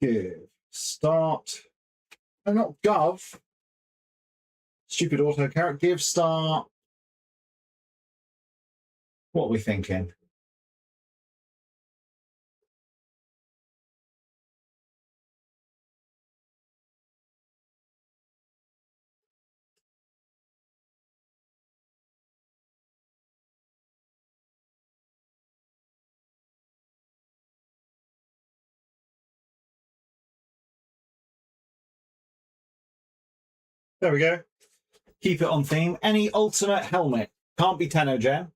Give. Start. No, not gov. Stupid auto character. Give. Start. What are we thinking? There we go. Keep it on theme. Any alternate helmet. Can't be Tenno Jam.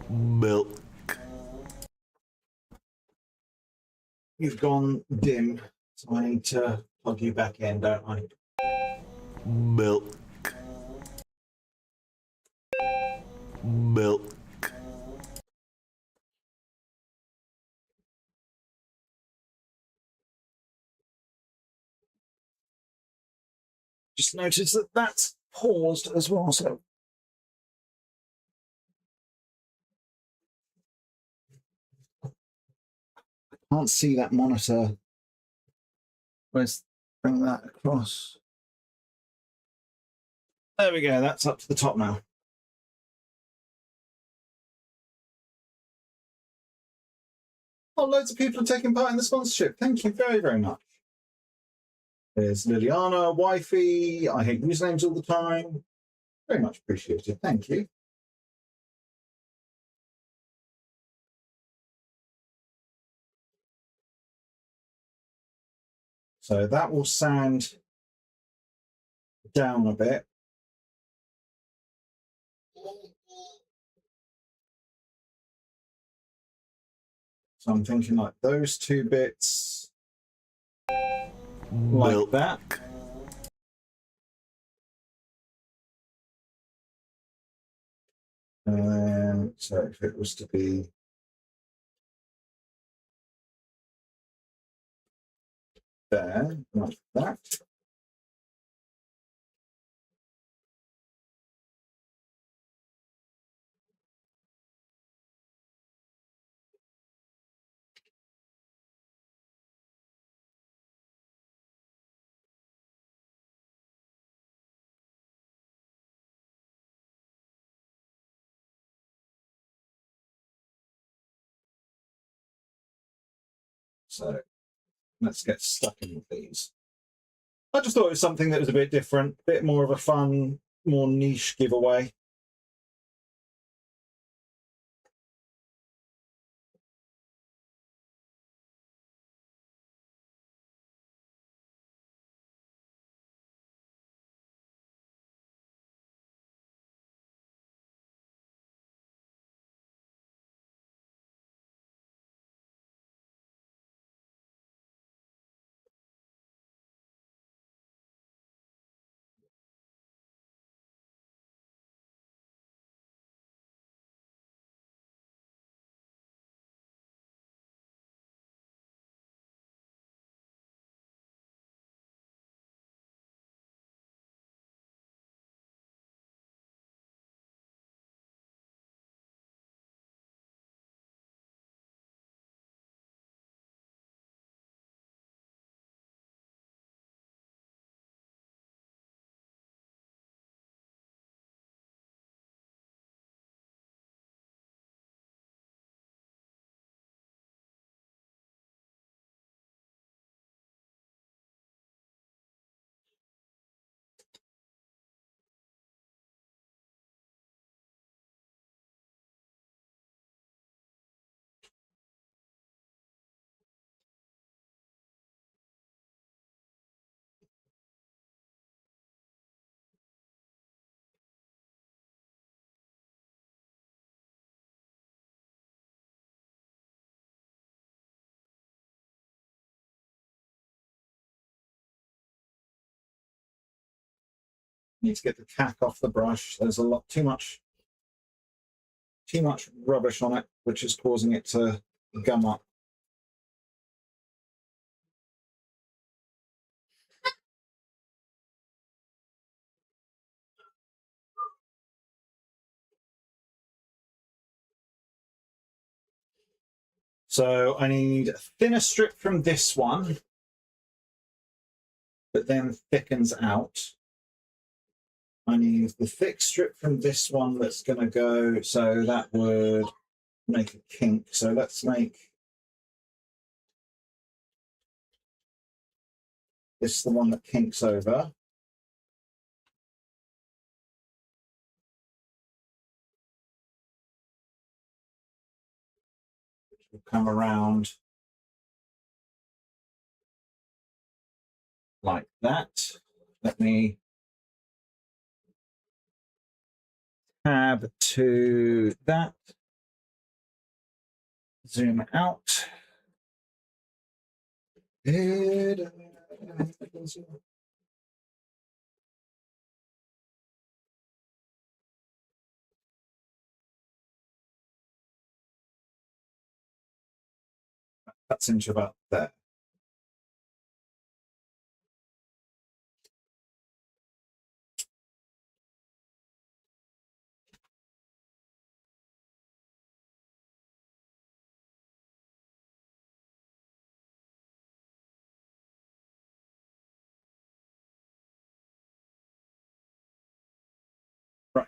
Milk. You've gone dim, so I need to plug you back in, don't I? Milk. Milk. Just noticed that that's paused as well, so I can't see that monitor. Let's bring that across. There we go, that's up to the top now. Oh, loads of people are taking part in the sponsorship. Thank you very, very much. There's Liliana, Wifey. I hate usernames all the time. Very much appreciated. Thank you. So that will sand down a bit. So I'm thinking like those two bits like that. So if it was to be there, like that. So let's get stuck in with these. I just thought it was something that was a bit different, a bit more of a fun, more niche giveaway. Need to get the cack off the brush. There's a lot too much rubbish on it, which is causing it to gum up. So I need a thinner strip from this one that then thickens out. I need the thick strip from this one that's going to go, so that would make a kink. So let's make this the one that kinks over. Which will come around like that. Let me tab to that. Zoom out. That's into about there. Right.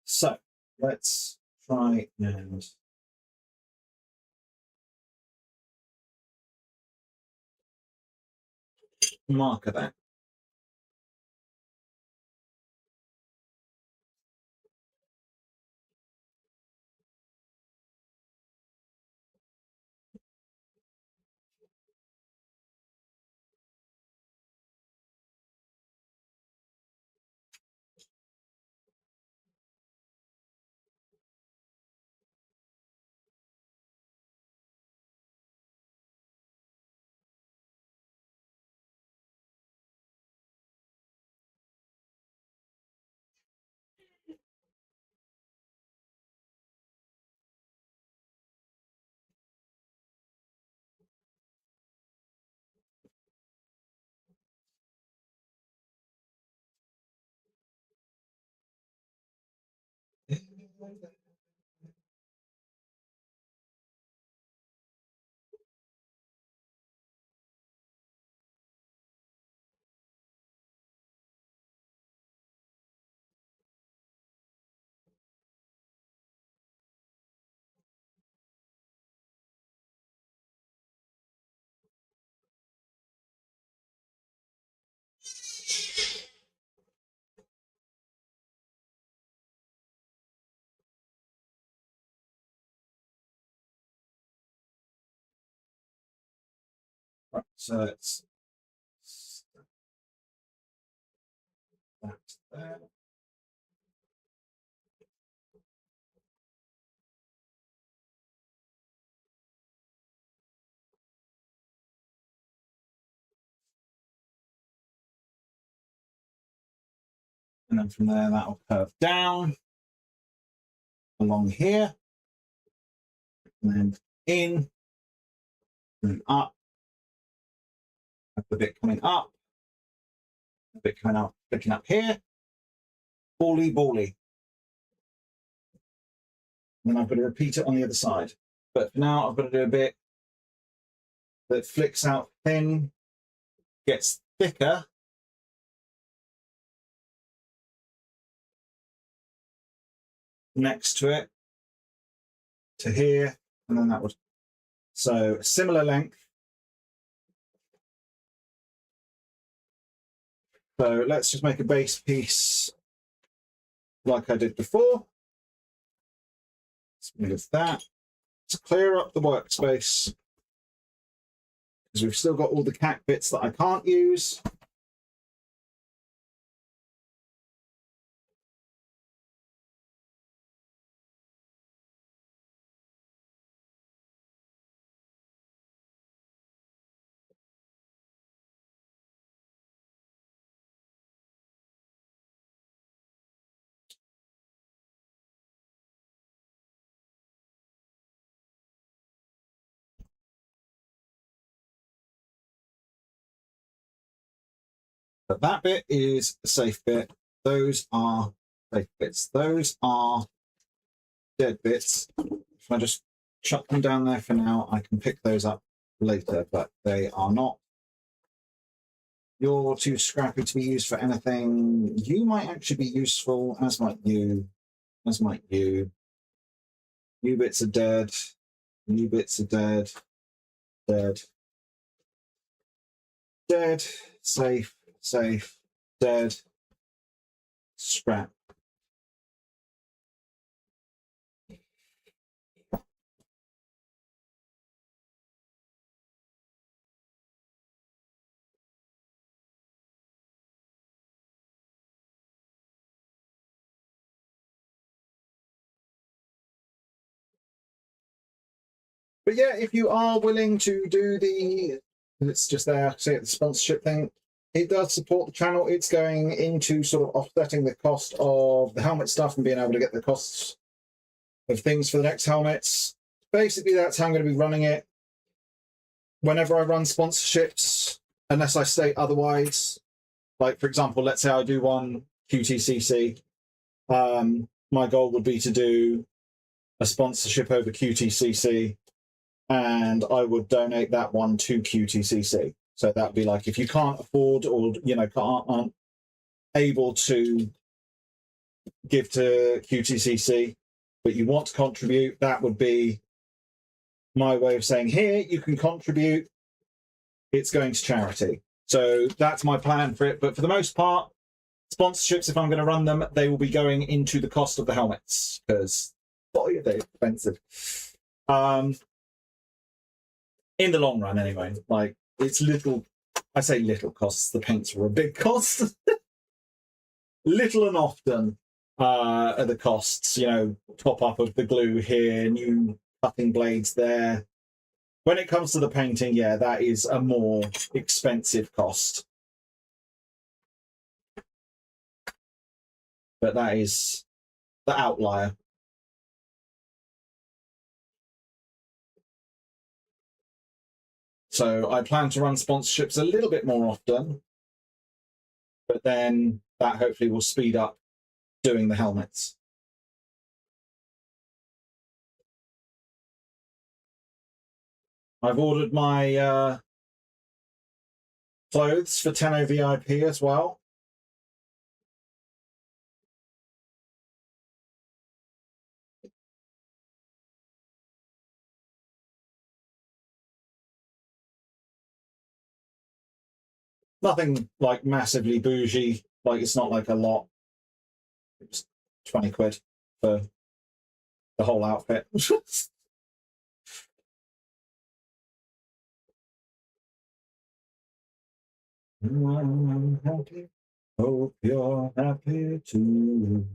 So let's try and marker that. Right, so it's that's there. And then from there, that'll curve down along here, and then in and up. The bit coming up, the bit coming up, picking up here. Bally, bally. And then I've got to repeat it on the other side. But for now, I've got to do a bit that flicks out thin, gets thicker. Next to it, to here, and then that would. So similar length. So let's just make a base piece like I did before. Let's move that to clear up the workspace, because we've still got all the CAC bits that I can't use. But that bit is a safe bit. Those are safe bits. Those are dead bits. If I just chuck them down there for now, I can pick those up later, but they are not. You're too scrappy to be used for anything. You might actually be useful, as might you, as might you. You bits are dead. You bits are dead. Dead. Dead. Safe. Safe. Dead. Scrap. But yeah, if you are willing to do the, it's just there, say the sponsorship thing, it does support the channel. It's going into sort of offsetting the cost of the helmet stuff and being able to get the costs of things for the next helmets. Basically, that's how I'm going to be running it. Whenever I run sponsorships, unless I state otherwise, like for example, let's say I do one QTCC, my goal would be to do a sponsorship over QTCC, and I would donate that one to QTCC. So that'd be like, if you can't afford or, you know, aren't able to give to QTCC, but you want to contribute, that would be my way of saying, here, you can contribute, it's going to charity. So that's my plan for it. But for the most part, sponsorships, if I'm going to run them, they will be going into the cost of the helmets, because boy, are they expensive. In the long run, anyway. Like, it's little, I say little costs, the paints were a big cost. Little and often are the costs, you know, top up of the glue here, new cutting blades there. When it comes to the painting, yeah, that is a more expensive cost. But that is the outlier. So I plan to run sponsorships a little bit more often, but then that hopefully will speed up doing the helmets. I've ordered my clothes for 10 VIP as well. Nothing like massively bougie. Like, it's not like a lot. It's 20 quid for the whole outfit. I'm happy. Hope you're happy too.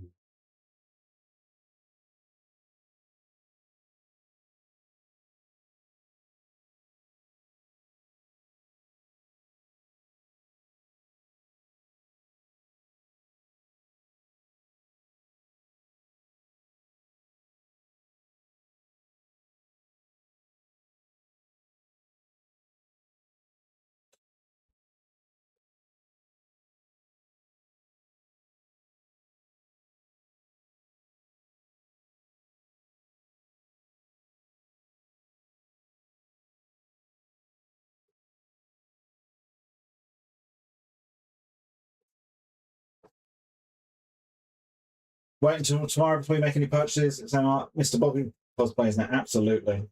Wait until tomorrow before you make any purchases. It's Mr. Bobby cosplays now. Absolutely.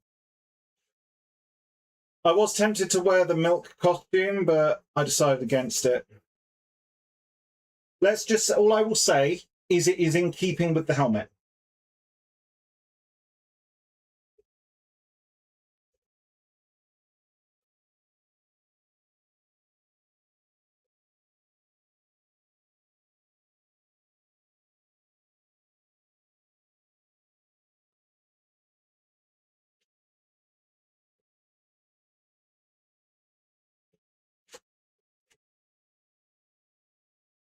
I was tempted to wear the milk costume, but I decided against it. Let's just, all I will say is it is in keeping with the helmet.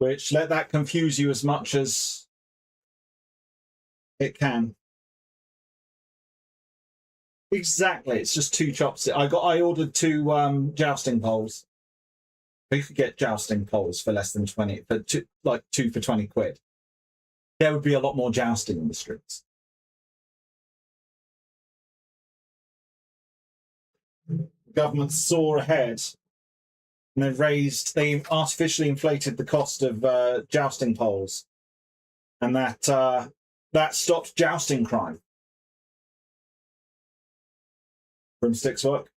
Which, let that confuse you as much as it can. Exactly. It's just two chopsticks. I ordered two jousting poles. You could get jousting poles for less than 20, for two for 20 quid. There would be a lot more jousting in the streets. The government saw ahead and they artificially inflated the cost of jousting poles. And that stopped jousting crime. Broomsticks work.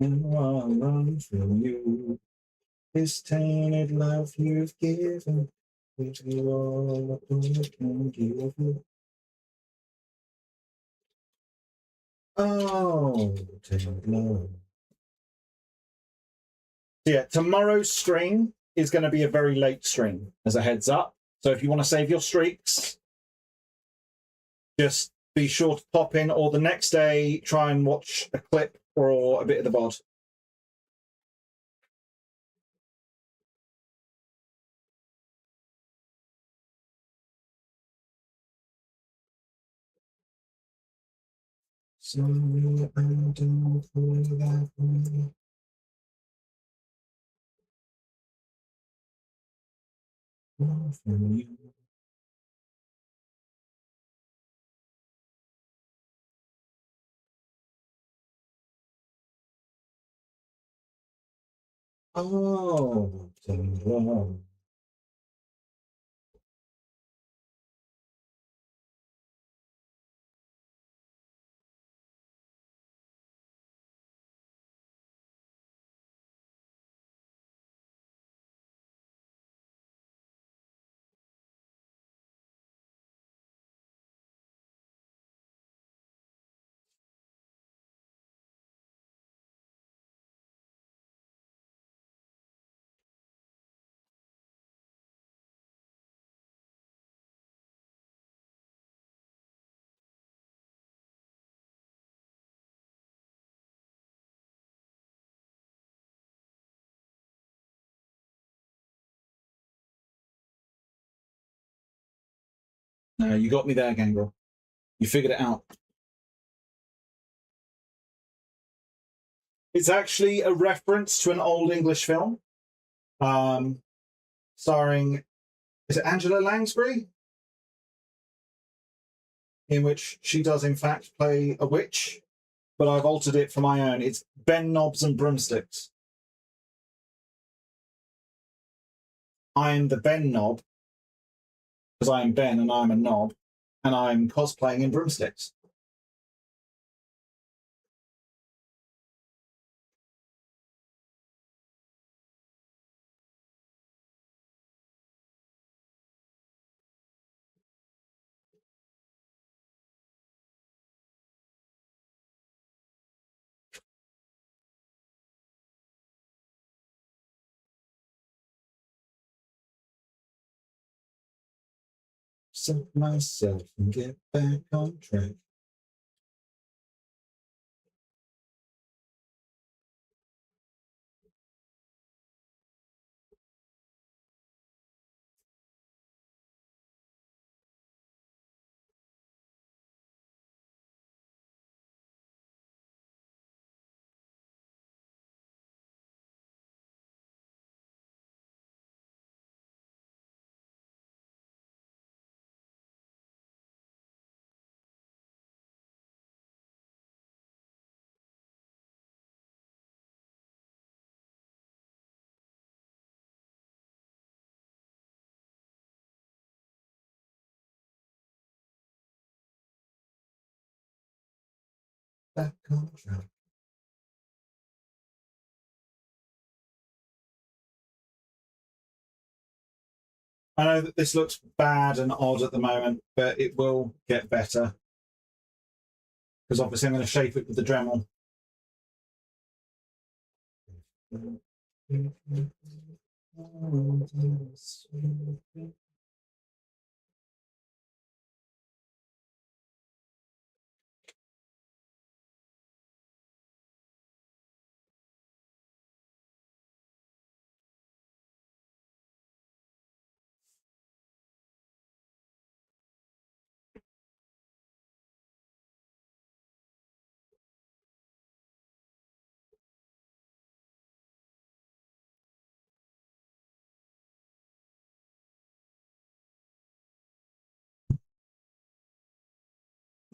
Run from you, this tainted love you've given, with you all I can give you. Oh, tainted love. So yeah, tomorrow's stream is going to be a very late stream, as a heads up. So if you want to save your streaks, just be sure to pop in, or the next day try and watch a clip or a bit of the VOD. Sorry, I don't feel that way. From you. Oh, love. No, you got me there, Gangrel. You figured it out. It's actually a reference to an old English film, starring, is it Angela Lansbury? In which she does, in fact, play a witch, but I've altered it for my own. It's Ben Knobs and Broomsticks. I am the Ben Knob, because I am Ben and I'm a knob, and I'm cosplaying in Broomsticks. Set myself and get back on track. Back on track. I know that this looks bad and odd at the moment, but it will get better. Because obviously I'm going to shape it with the Dremel.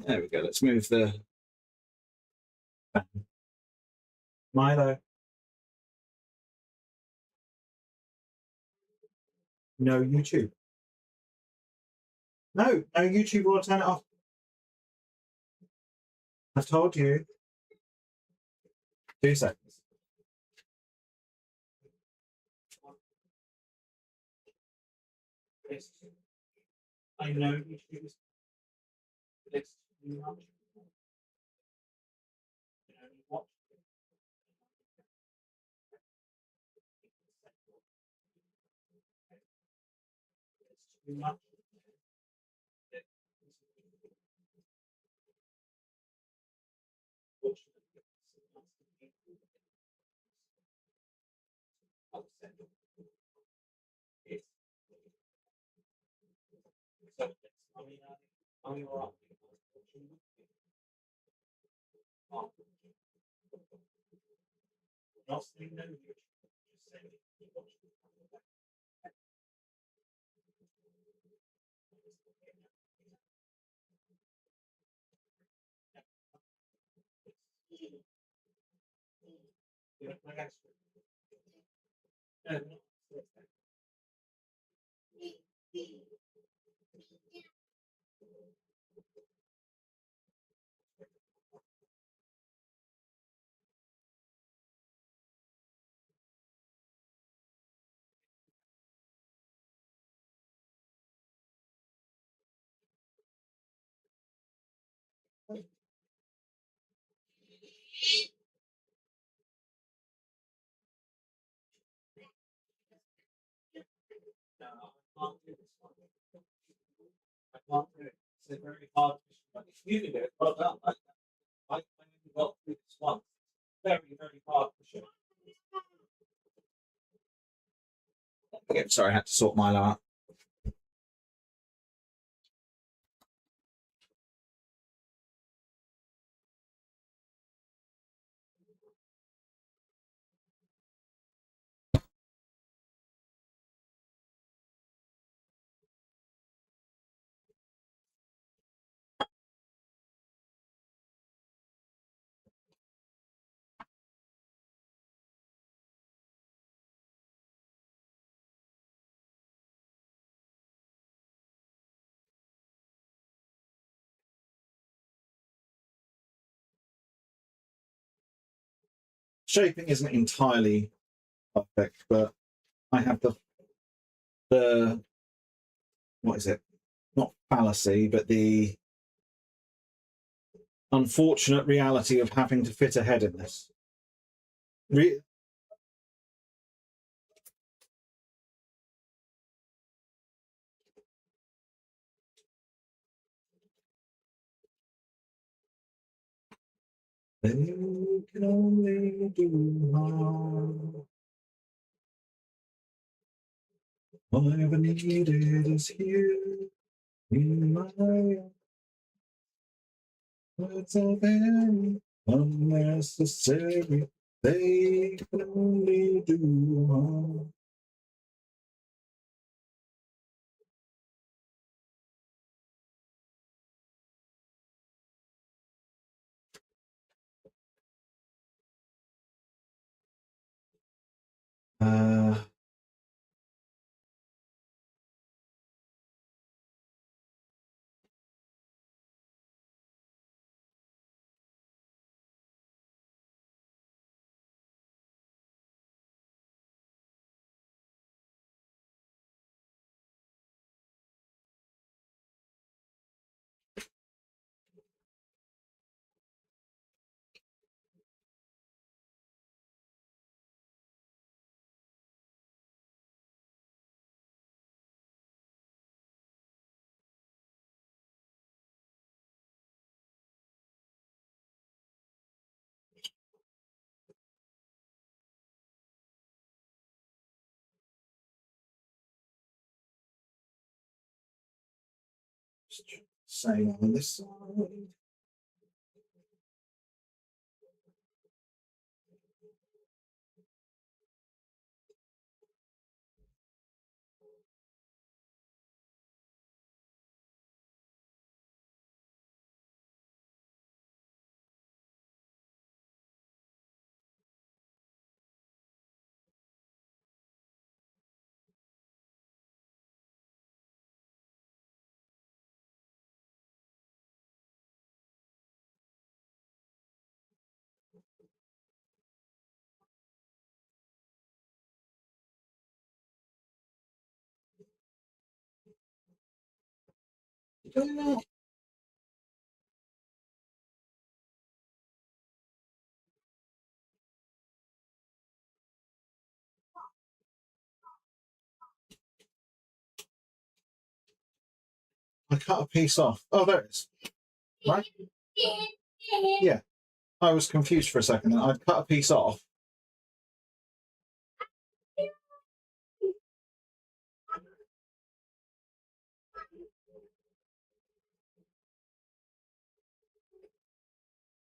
There we go. Let's move the Milo. No YouTube. No YouTube will turn it off. I've told you. 2 seconds. I know YouTube is too much. Watch. Too much. I can't do it. It's a very hard mission, but if you can do it, well done. I only got through this once. Very, very hard mission. Okay, sorry, I had to sort mine out. shaping isn't entirely perfect, but I have the what is it? Not fallacy, but the unfortunate reality of having to fit a head in this. They can only do harm. All I ever needed is here in my words are very unnecessary. They can only do harm. Same on this side. I cut a piece off. Oh, there it is. Right? Yeah. I was confused for a second. I'd cut a piece off.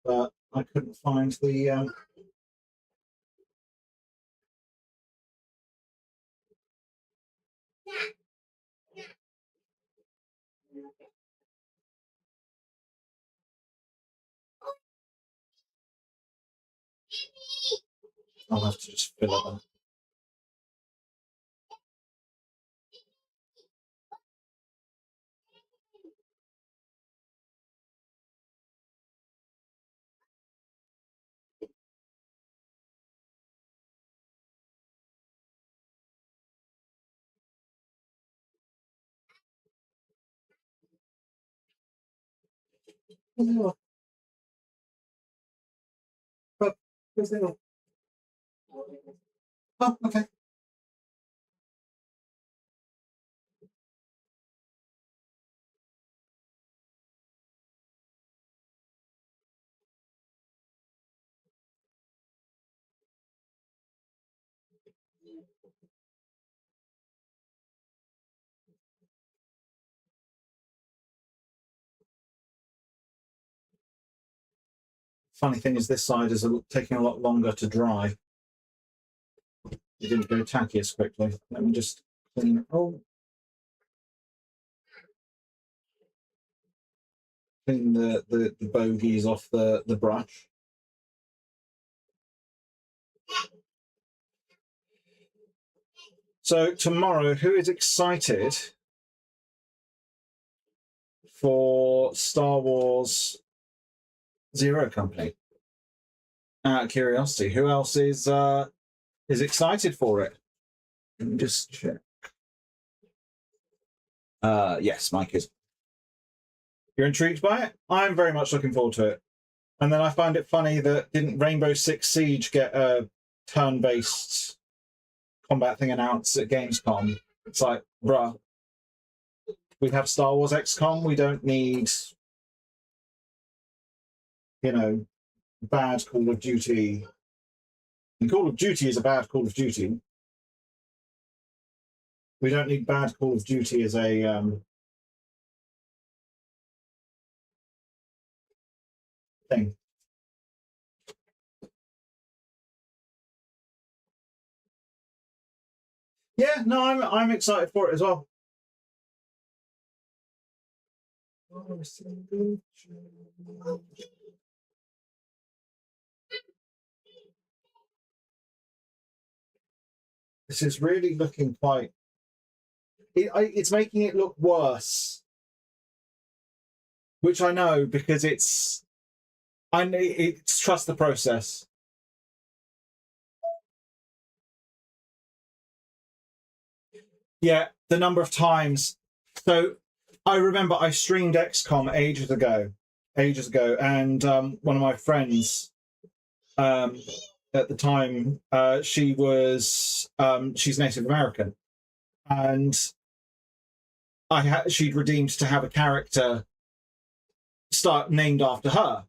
But I couldn't find the. I'll have to just fill it in. Oh, okay. Funny thing is, this side is taking a lot longer to dry. It didn't go tacky as quickly. Let me just clean. Oh, clean the bogies off the brush. So tomorrow, who is excited for Star Wars Zero Company? Out of curiosity, who else is excited for it? Let me just check. Yes, Mike is. You're intrigued by it? I'm very much looking forward to it. And then I find it funny that didn't Rainbow Six Siege get a turn-based combat thing announced at Gamescom? It's like, bruh, we have Star Wars XCOM. We don't need, you know, bad Call of Duty. And Call of Duty is a bad Call of Duty. We don't need bad Call of Duty as a thing. Yeah, no, I'm excited for it as well. This is really looking quite. It's making it look worse, which I know because it's trust the process. Yeah, the number of times. So I remember I streamed XCOM ages ago, and one of my friends, at the time, she's Native American, and she'd redeemed to have a character named after her.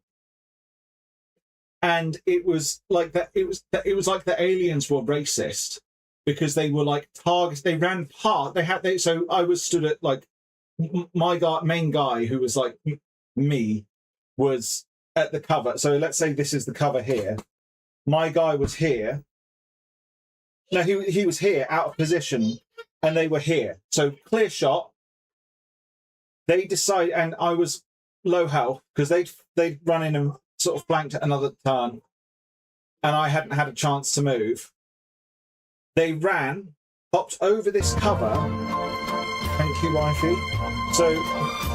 And it was like that. It was like the aliens were racist because they were like targets. They ran part. So I was stood at like my main guy who was like me was at the cover. So let's say this is the cover here. My guy was here. No, he was here out of position, and they were here. So clear shot. They decided, and I was low health because they'd run in and sort of flanked at another turn, and I hadn't had a chance to move. They ran, popped over this cover. Thank you, wifey. So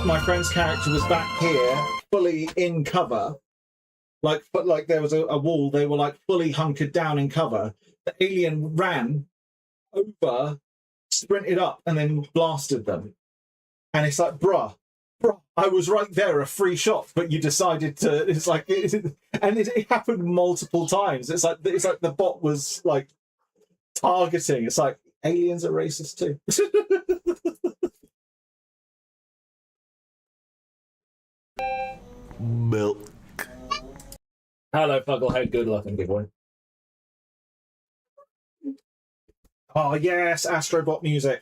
my friend's character was back here, fully in cover, like there was a wall. They were like fully hunkered down in cover. The alien ran over, sprinted up, and then blasted them. And it's like, bruh, I was right there, a free shot, but you decided to. It's like, and it happened multiple times. It's like the bot was like targeting. It's like aliens are racist too. Milk. Hello, Fugglehead. Good luck and good one. Oh yes, Astrobot music.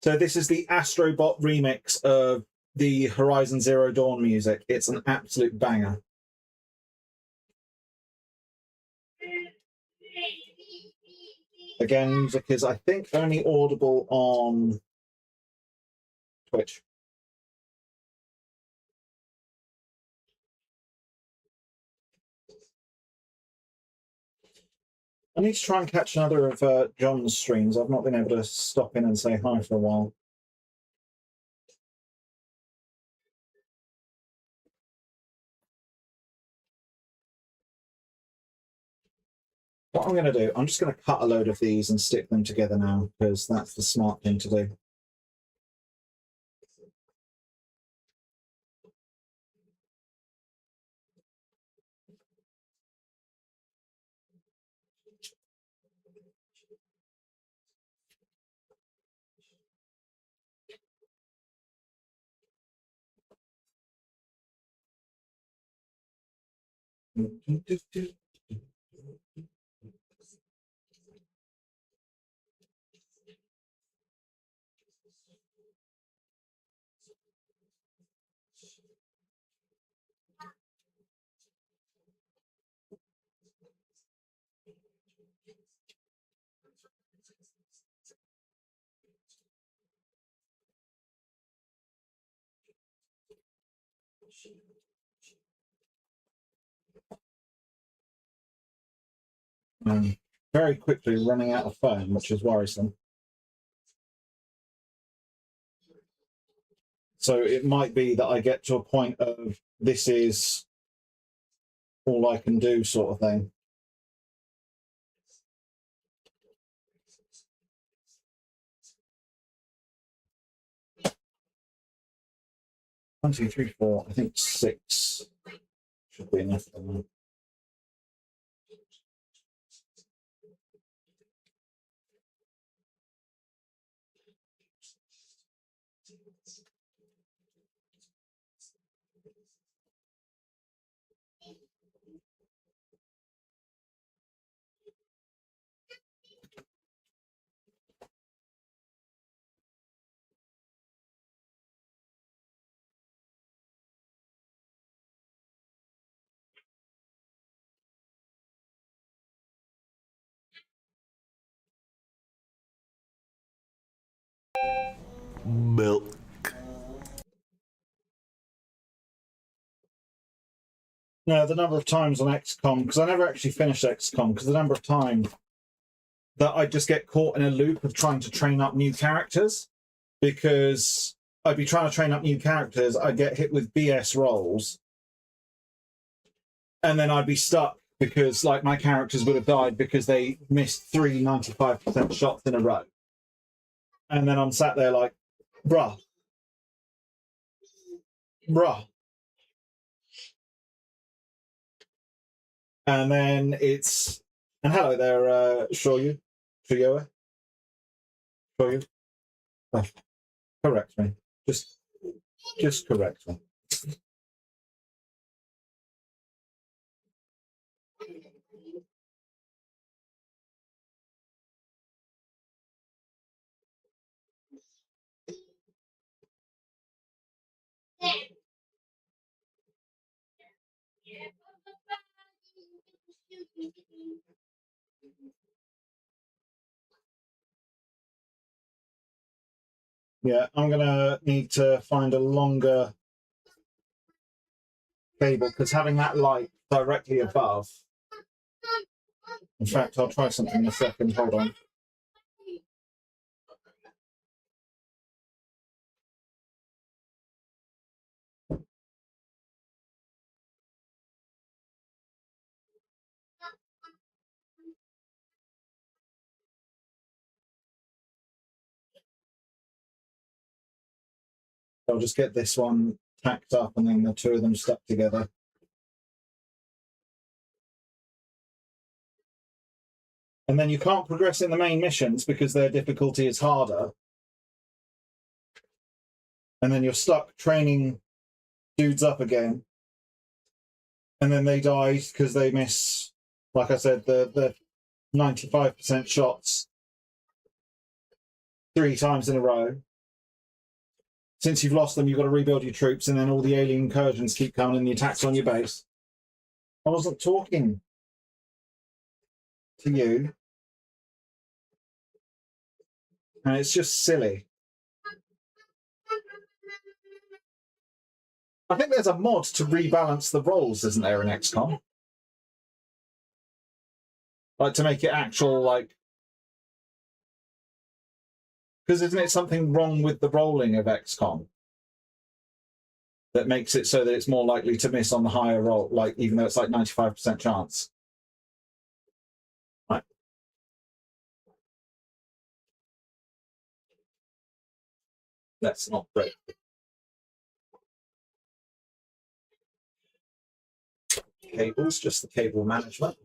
So this is the Astrobot remix of the Horizon Zero Dawn music. It's an absolute banger. Again, music is, I think, only audible on Twitch. I need to try and catch another of John's streams. I've not been able to stop in and say hi for a while. What I'm going to do, I'm just going to cut a load of these and stick them together now, because that's the smart thing to do. Very quickly running out of foam, which is worrisome. So it might be that I get to a point of this is all I can do sort of thing. One, two, three, four. I think 6 should be enough for that. Milk. No, the number of times on XCOM, because I never actually finished XCOM, because the number of times that I just get caught in a loop of trying to train up new characters, because I'd be trying to train up new characters, I'd get hit with BS rolls, and then I'd be stuck because like my characters would have died because they missed 3 95% shots in a row. And then I'm sat there like, bruh. And then it's, and hello there, Shoyu. Oh, correct me. Just correct me. Yeah, I'm gonna need to find a longer cable because having that light directly above. In fact, I'll try something in a second. Hold on. I'll just get this one tacked up and then the two of them stuck together. And then you can't progress in the main missions because their difficulty is harder. And then you're stuck training dudes up again. And then they die because they miss, like I said, the 95% shots 3 times in a row. Since you've lost them, you've got to rebuild your troops, and then all the alien incursions keep coming and the attacks on your base. I wasn't talking to you. And it's just silly. I think there's a mod to rebalance the roles, isn't there, in XCOM? Like, to make it actual, like... Because isn't it something wrong with the rolling of XCOM that makes it so that it's more likely to miss on the higher roll, like, even though it's like 95% chance? Right. Let's not break. Cables, just the cable management.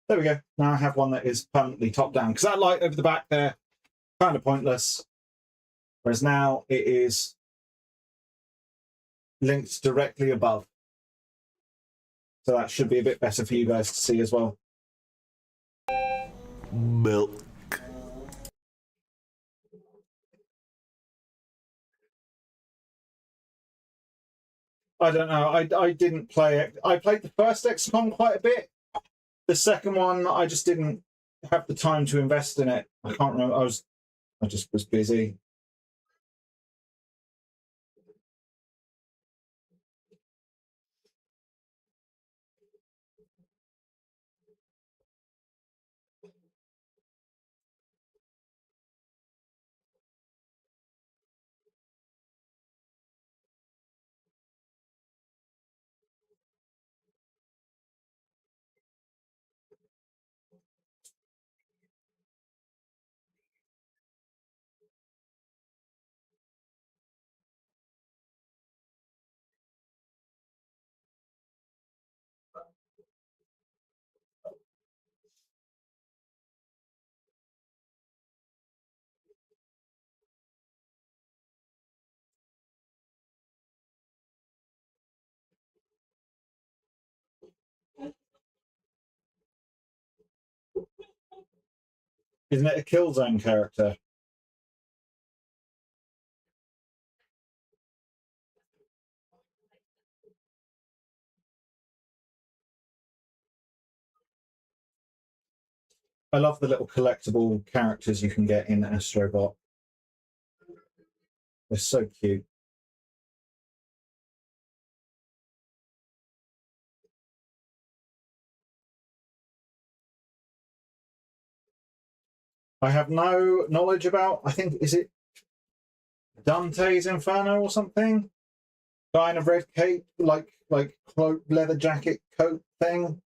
There we go. Now I have one that is permanently top down because that light over the back there, kind of pointless. Whereas now it is linked directly above. So that should be a bit better for you guys to see as well. Milk. I don't know. I didn't play it. I played the first XCOM quite a bit. The second one, I just didn't have the time to invest in it. I can't remember. I just was busy. Isn't it a Killzone character? I love the little collectible characters you can get in Astrobot. They're so cute. I have no knowledge about, I think, is it Dante's Inferno or something? Guy in a red cape, like cloak, leather jacket coat thing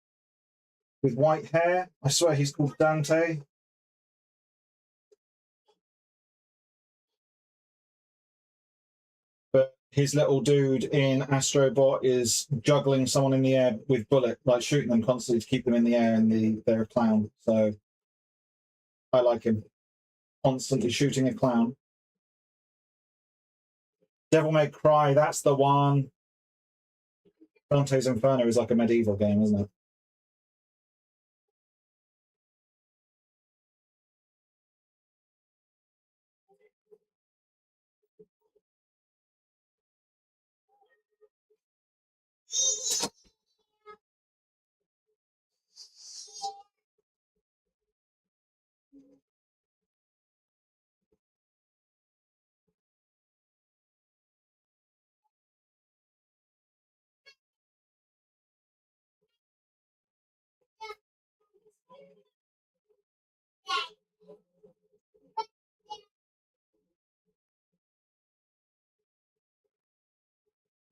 with white hair. I swear he's called Dante. But his little dude in Astrobot is juggling someone in the air with bullet, like shooting them constantly to keep them in the air, and they're a clown. So I like him. Constantly shooting a clown. Devil May Cry, that's the one. Dante's Inferno is like a medieval game, isn't it?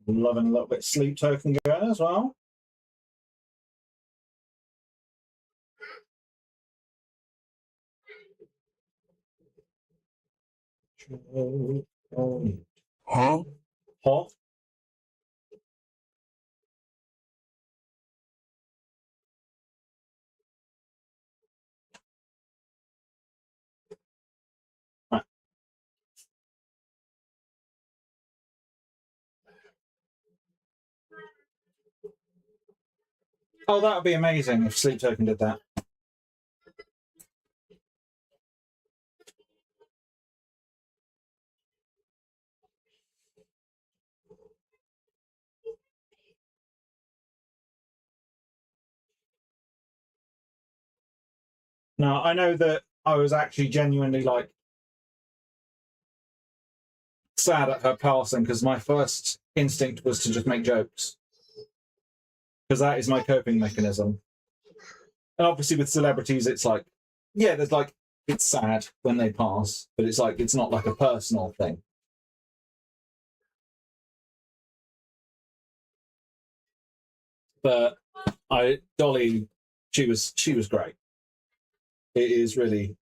Loving a little bit of sleep token going as well. Huh? Hot. Oh, that would be amazing if Sleep Token did that. Now, I know that I was actually genuinely like sad at her passing because my first instinct was to just make jokes because that is my coping mechanism. And obviously, with celebrities, it's like, yeah, there's like, it's sad when they pass, but it's like, it's not like a personal thing. But Dolly, she was great. It is really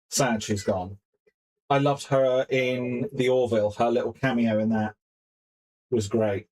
sad she's gone. I loved her in The Orville. Her little cameo in that was great.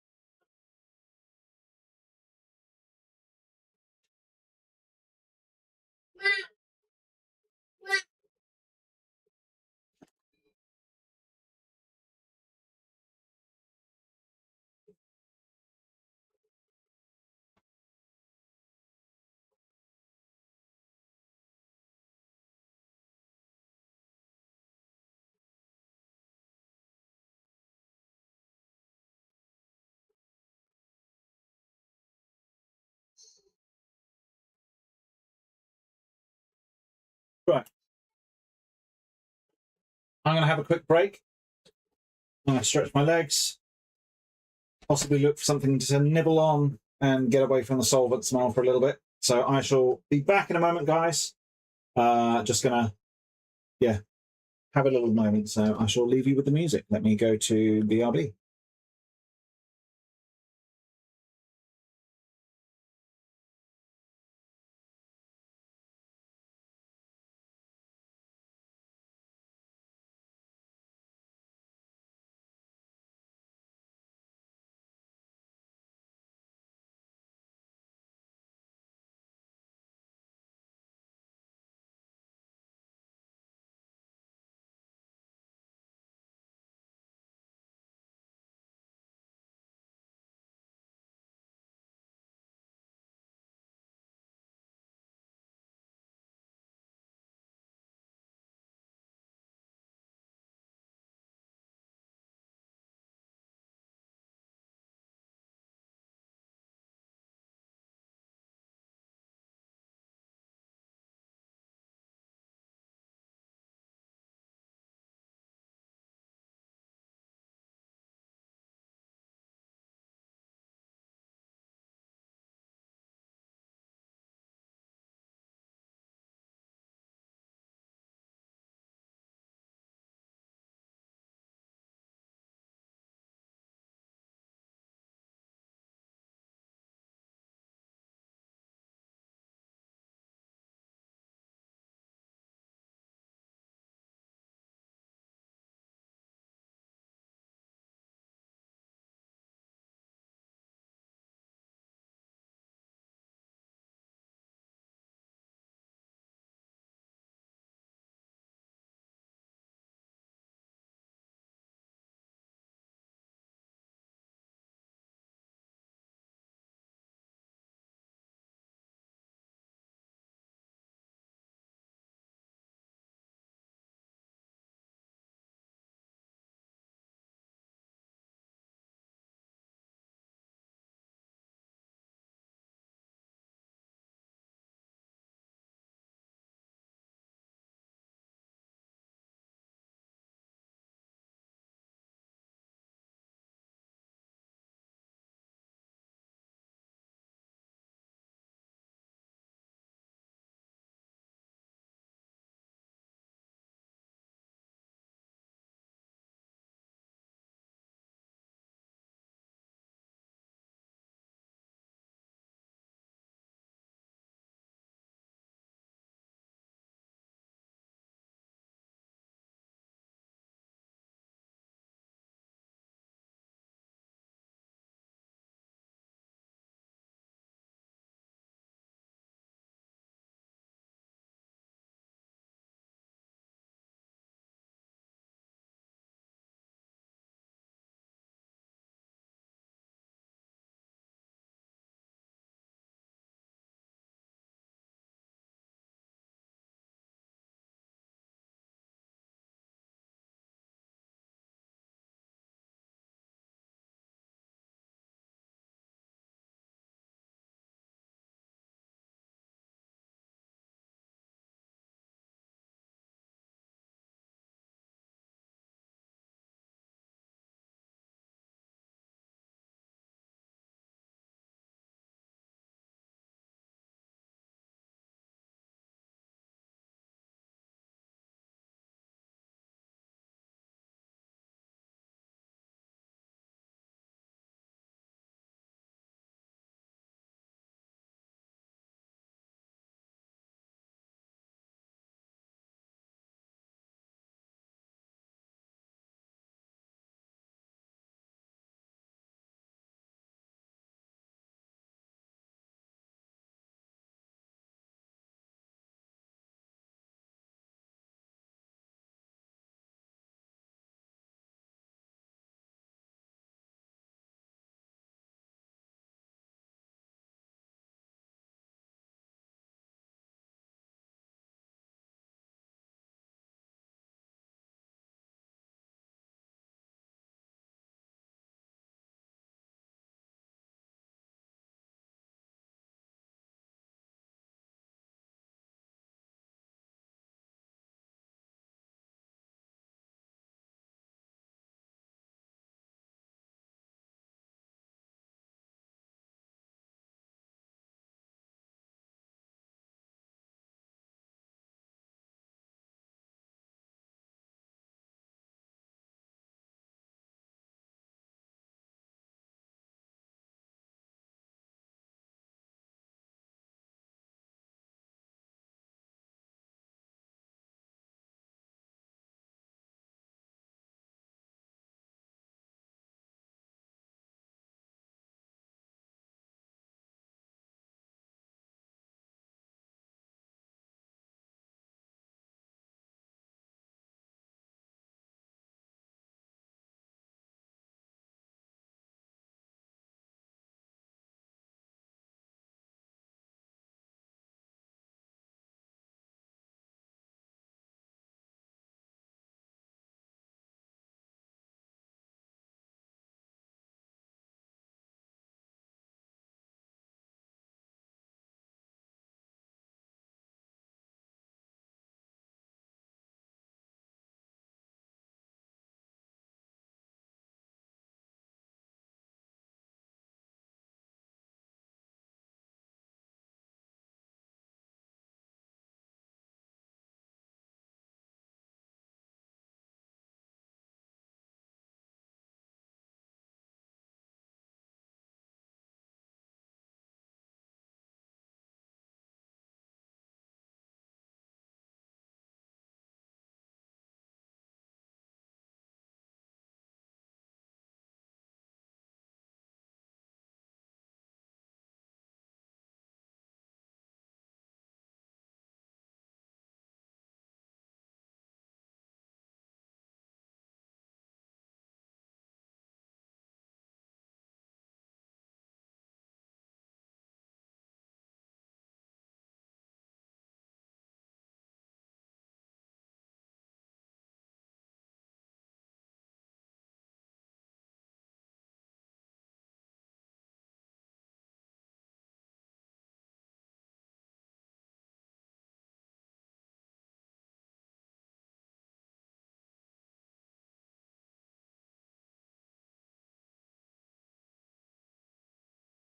Right. I'm going to have a quick break. I'm going to stretch my legs, possibly look for something to nibble on, and get away from the solvent smell for a little bit. So I shall be back in a moment, guys. Just going to, yeah, have a little moment. So I shall leave you with the music. Let me go to BRB.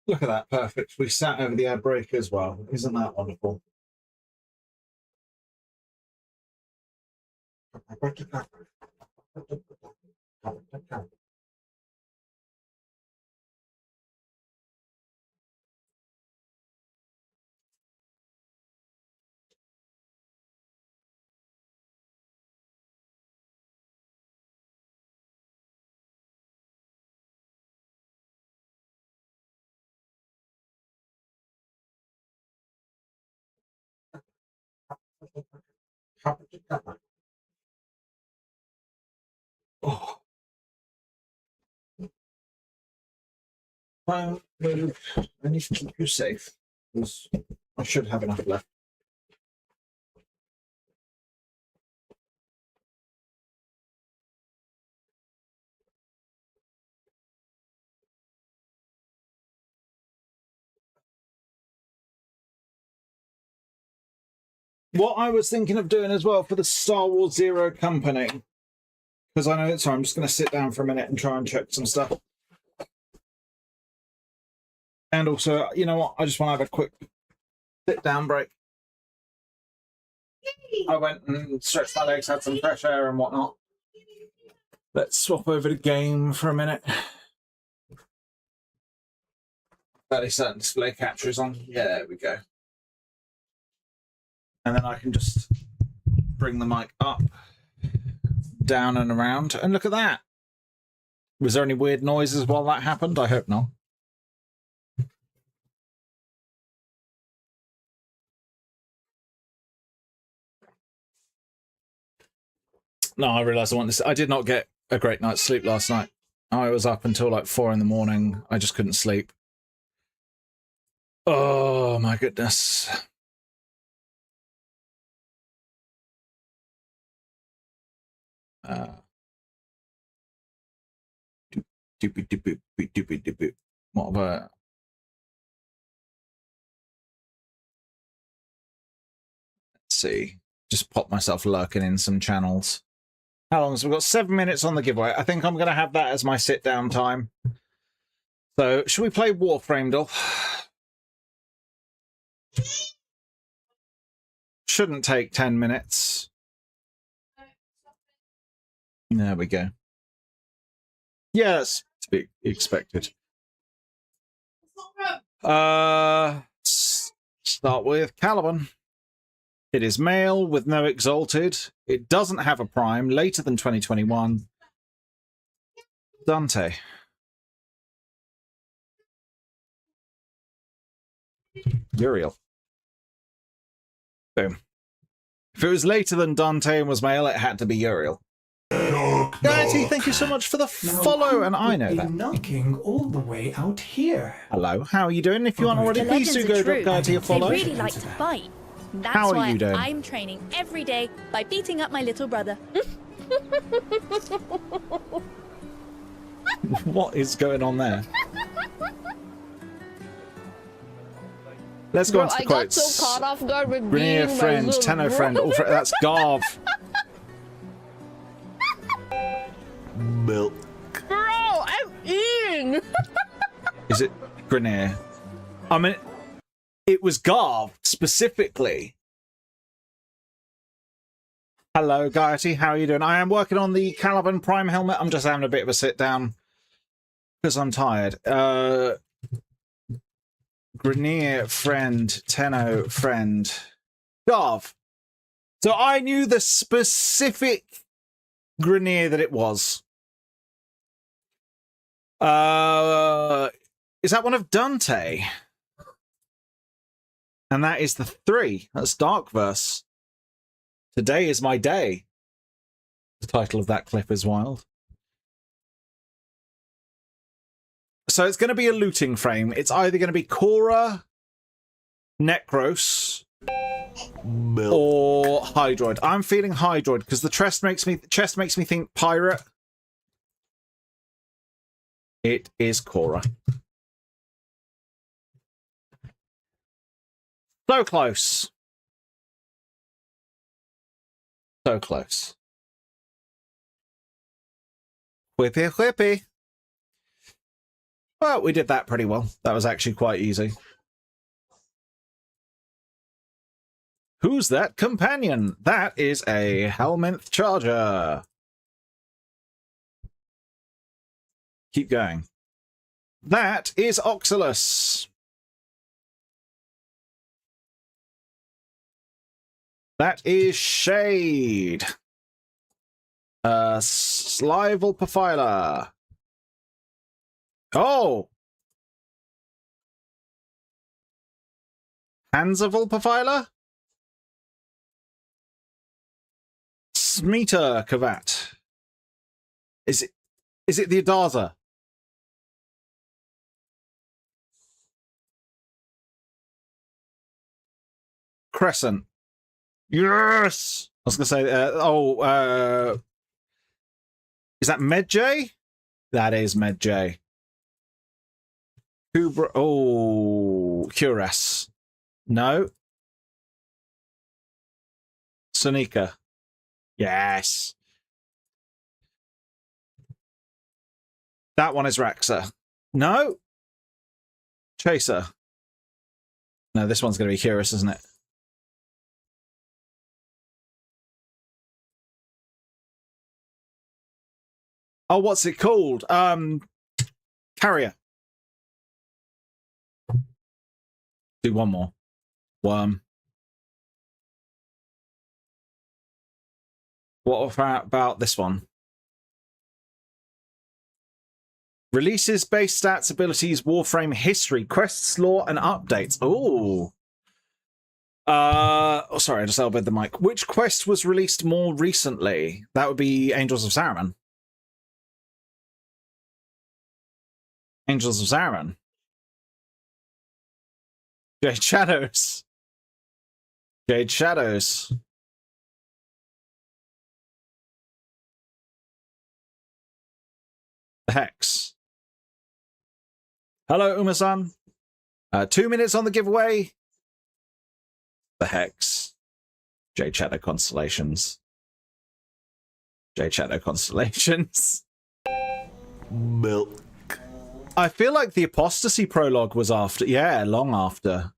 Look at that, perfect. We sat over the air brake as well. Isn't that wonderful? Oh. Well, I need to keep you safe, because I should have enough left. What I was thinking of doing as well for the Star Wars Zero Company, because I know it's, so I'm just going to sit down for a minute and try and check some stuff. And also, you know what? I just want to have a quick sit down break. I went and stretched my legs, had some fresh air and whatnot. Let's swap over to game for a minute. Fairly certain display capture is on. Yeah, there we go. And then I can just bring the mic up, down and around. And look at that. Was there any weird noises while that happened? I hope not. No, I realised I want this. I did not get a great night's sleep last night. I was up until like 4 in the morning. I just couldn't sleep. Oh my goodness. What about? Let's see. Just pop myself lurking in some channels. How long? So we've got 7 minutes on the giveaway. I think I'm going to have that as my sit down time. So, should we play Warframedal? Shouldn't take 10 minutes. There we go. Yeah, that's to be expected. Start with Caliban. It is male with no exalted. It doesn't have a prime. Later than 2021. Dante. Uriel. Boom. If it was later than Dante and was male, it had to be Uriel. Gaiety, thank you so much for the follow, and I know that. Knocking all the way out here. Hello, how are you doing? If you aren't already, please do go drop Gaiety a follow. They really like to fight. That's How are why you doing? I'm training every day by beating up my little brother. What is going on there? Let's go on to the quotes. I got so caught off guard with Grenier being friend, my little Tenno friend, all friend. That's Garv. Milk. Bro, I'm eating. Is it Grenier? I mean, it was Garv specifically. Hello, Gaiety. How are you doing? I am working on the Caliban Prime helmet. I'm just having a bit of a sit down because I'm tired. Grenier friend, Tenno friend, Garv. So I knew the specific Grenier that it was. Is that one of Dante? And that is the 3. That's Darkverse. Today is my day. The title of that clip is wild. So it's going to be a looting frame. It's either going to be Cora, Necros, Milk. or Hydroid. I'm feeling Hydroid because the chest makes me think pirate. It is Cora. So close. So close. Whippy whippy. Well, we did that pretty well. That was actually quite easy. Who's that companion? That is a Helminth Charger. Keep going. That is Oxylus. That is Shade. Slivalpophyla. Oh! Hansavalpophyla? Smeeta Kavat. Is it the Adaza? Crescent. Yes! I was going to say, is that Medjay? That is Medjay. Kubra. Oh, Cuirass. No. Sonika. Yes. That one is Raxa. No. Chaser. No, this one's going to be Cuirass, isn't it? Oh, what's it called? Carrier. Do one more. Worm. What about this one? Releases, base stats, abilities, Warframe, history, quests, lore, and updates. Oh. Oh, sorry, I just elbowed the mic. Which quest was released more recently? That would be Angels of Saruman. Angels of Saruman. Jade Shadows. Jade Shadows. The Hex. Hello, Uma-san. 2 minutes on the giveaway. The Hex. Jade Shadow Constellations. Jade Shadow Constellations. Milk. I feel like the Apostasy prologue was after. Yeah, long after.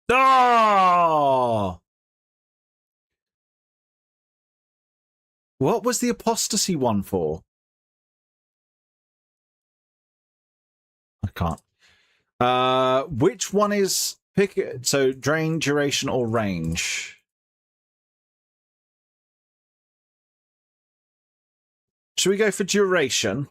Oh! What was the Apostasy one for? I can't. Which one is pick it? So drain, duration, or range? Should we go for duration?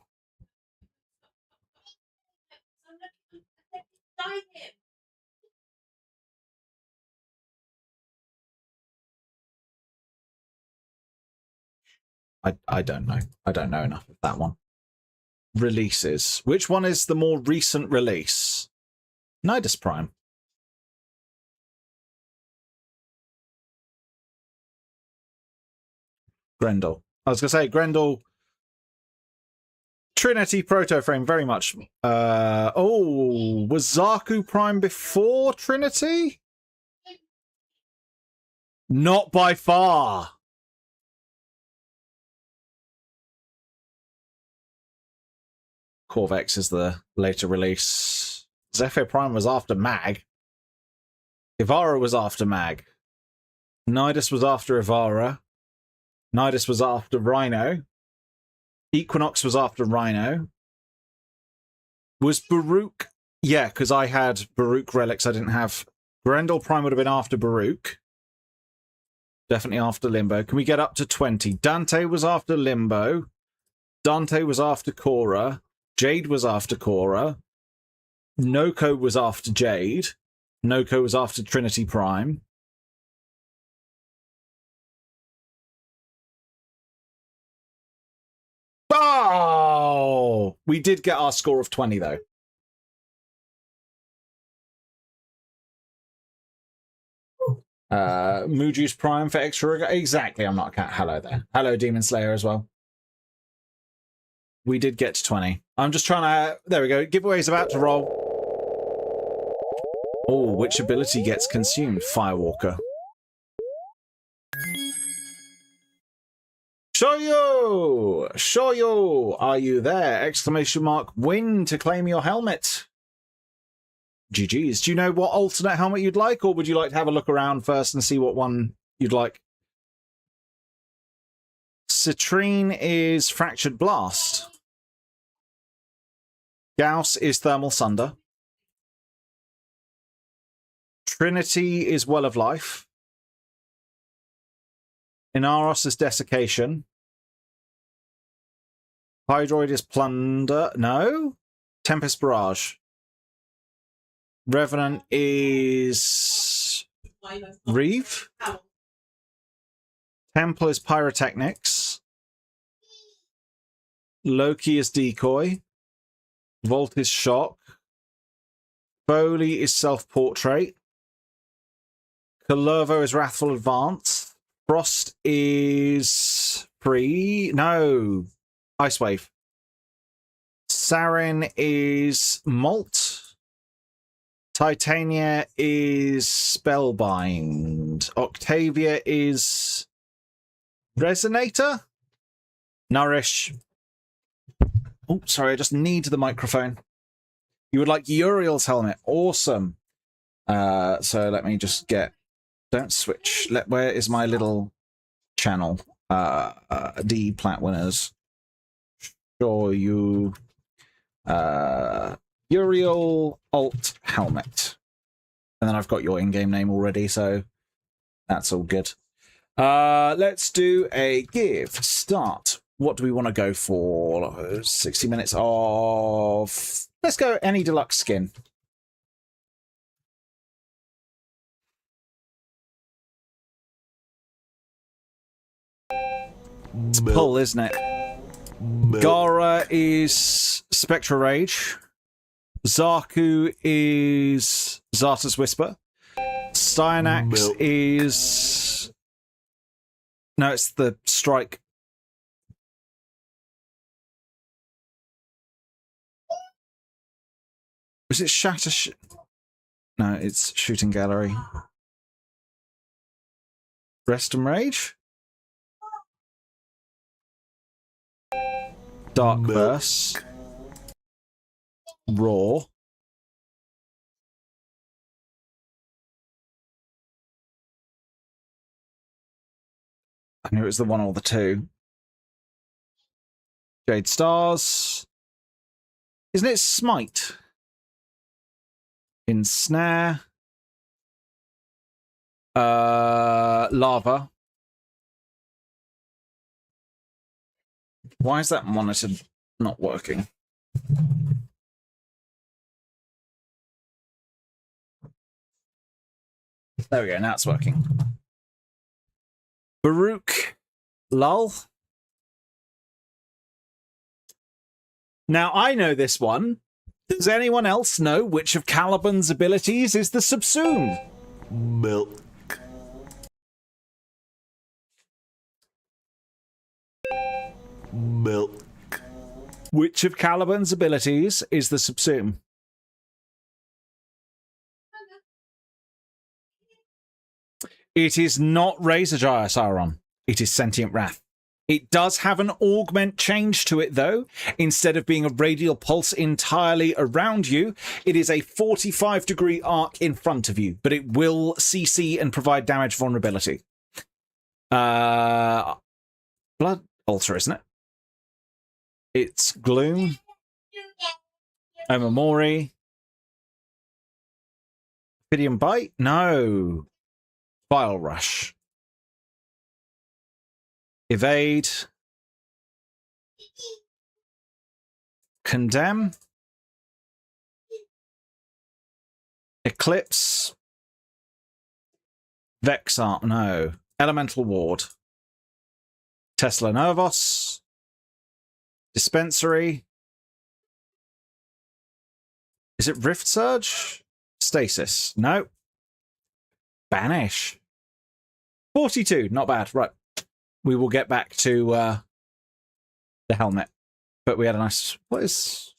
I don't know. I don't know enough of that one. Releases. Which one is the more recent release? Nidus Prime. Grendel. I was going to say, Grendel... Trinity Proto-Frame, very much. Oh, was Zaku Prime before Trinity? Not by far. Corvex is the later release. Zephyr Prime was after Mag. Ivara was after Mag. Nidus was after Ivara. Nidus was after Rhino. Equinox was after Rhino. Was Baruch... Yeah, because I had Baruch relics I didn't have. Grendel Prime would have been after Baruch. Definitely after Limbo. Can we get up to 20? Dante was after Limbo. Dante was after Korra. Jade was after Korra. Noko was after Jade. Noko was after Trinity Prime. Oh! We did get our score of 20, though. Muju's Prime for extra... Exactly, I'm not a cat. Hello there. Hello, Demon Slayer as well. We did get to 20. I'm just trying to... There we go. Giveaway's about to roll. Oh, which ability gets consumed? Firewalker. Shoyo, are you there? Exclamation mark, win to claim your helmet. GG's. Do you know what alternate helmet you'd like, or would you like to have a look around first and see what one you'd like? Citrine is Fractured Blast. Gauss is Thermal Sunder. Trinity is Well of Life. Inaros is Desiccation. Hydroid is Plunder. No? Tempest Barrage. Revenant is Reeve. Temple is Pyrotechnics. Loki is Decoy. Volt is Shock. Foley is Self-Portrait. Calervo is Wrathful Advance. Frost is Free. No. Ice Wave. Sarin is Malt. Titania is Spellbind. Octavia is Resonator. Nourish. Oh, sorry, I just need the microphone. You would like Uriel's helmet. Awesome. So let me just get... Don't switch. Where is my little channel? D plat winners. Show you Uriel alt helmet. And then I've got your in-game name already, so that's all good. Let's do a give. Start. What do we want to go for? 60 minutes of... Let's go any deluxe skin. It's pull, isn't it? Gara is Spectra Rage. Zaku is Zarta's Whisper. Styanax is... No, it's the Strike. Is it Shatter? No, it's Shooting Gallery. Rest and Rage? Dark Burst. Raw. I knew it was the one or the two. Jade Stars. Isn't it Smite? Ensnare. Lava. Why is that monitor not working? There we go, now it's working. Baruch Lull. Now, I know this one. Does anyone else know which of Caliban's abilities is the Subsume? Milk. Milk. Which of Caliban's abilities is the Subsume? It is not Razorgyre Sauron. It is Sentient Wrath. It does have an augment change to it, though. Instead of being a radial pulse entirely around you, it is a 45-degree arc in front of you, but it will CC and provide damage vulnerability. Blood Altar, isn't it? It's Gloom. Omamori. Ophidian Bite? No. Vile Rush. Evade. Condemn. Eclipse. Vexar. No. Elemental Ward. Tesla Nervos. Dispensary. Is it Rift Surge? Stasis. No. Banish. 42. Not bad. Right. We will get back to the helmet. But we had a nice... What is...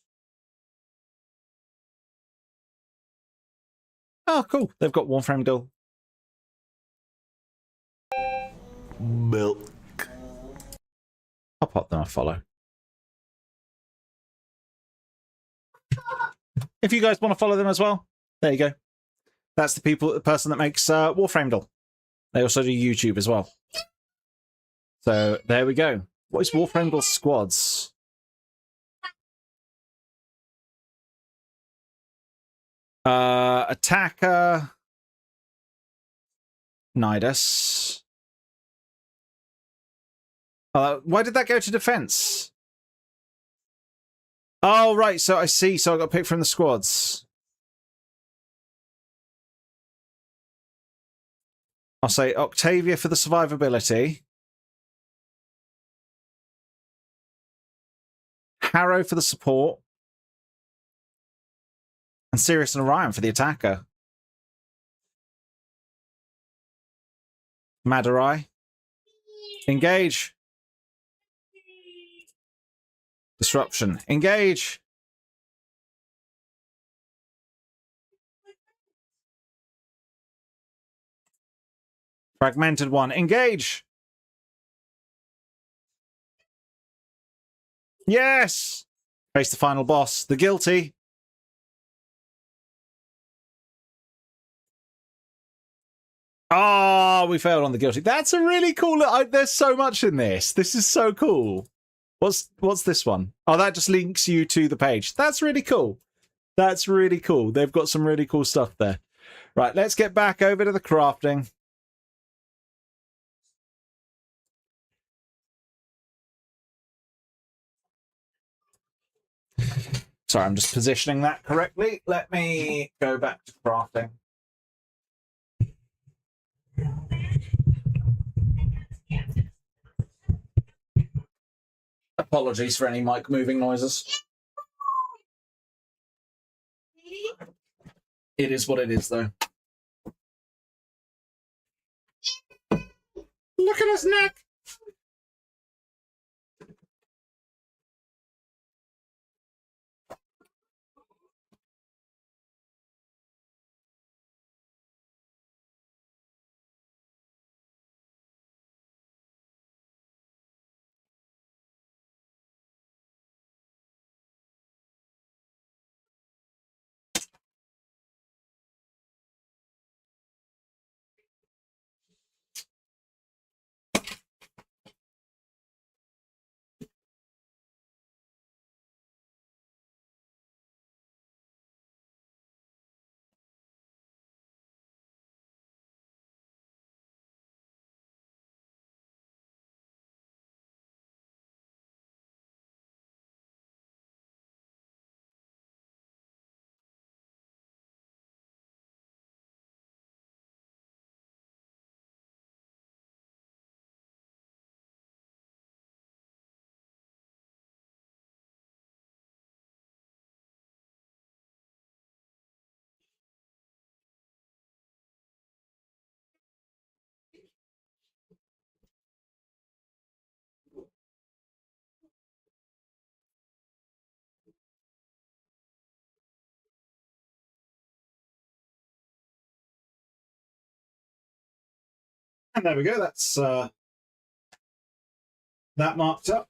Oh, cool. They've got one frame deal. Milk. I'll pop them a follow. If you guys want to follow them as well, there you go. That's the person that makes Warframed. They also do YouTube as well. So there we go. What is Warframed squads? Attacker. Nidus. Why did that go to defense? Oh, right. So I see. So I got picked from the squads. I'll say Octavia for the survivability. Harrow for the support. And Sirius and Orion for the attacker. Madurai. Engage. Disruption. Engage. Fragmented one. Engage. Yes. Face the final boss. The guilty. Oh, we failed on the guilty. That's a really cool... there's so much in this. This is so cool. What's this one? Oh, that just links you to the page. That's really cool. That's really cool. They've got some really cool stuff there. Right, let's get back over to the crafting. Sorry, I'm just positioning that correctly. Let me go back to crafting. Apologies for any mic moving noises. It is what it is, though. Look at his neck! And there we go. That's that marked up.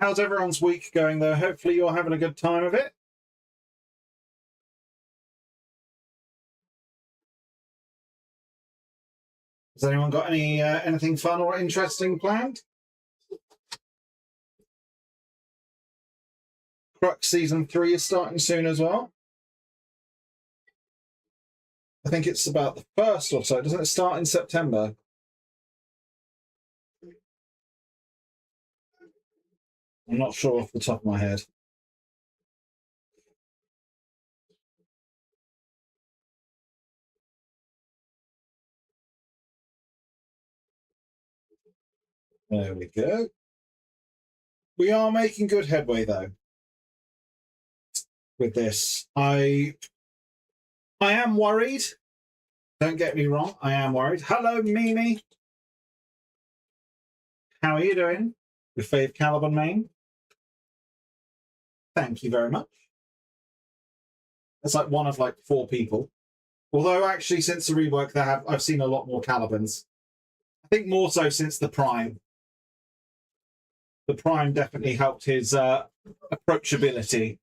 How's everyone's week going, though? Hopefully you're having a good time of it. Has anyone got anything fun or interesting planned? CRUX Season 3 is starting soon as well. I think it's about the 1st or so. Doesn't it start in September? I'm not sure off the top of my head. There we go. We are making good headway, though, with this. I am worried. Don't get me wrong, I am worried. Hello, Mimi. How are you doing? With Fave Caliban main. Thank you very much. That's like one of like 4 people. Although actually, since the rework, I've seen a lot more Calibans. I think more so since the Prime. The Prime definitely helped his approachability.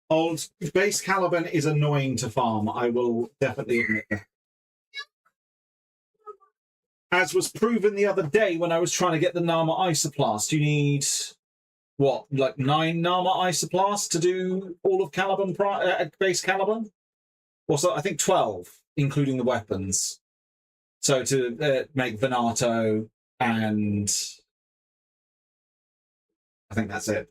Old base Caliban is annoying to farm. I will definitely admit that. As was proven the other day when I was trying to get the Nama Isoplast. You need, what, like 9 Nama Isoplasts to do all of Caliban base Caliban? Or so, I think 12, including the weapons. So to make Venato and I think that's it.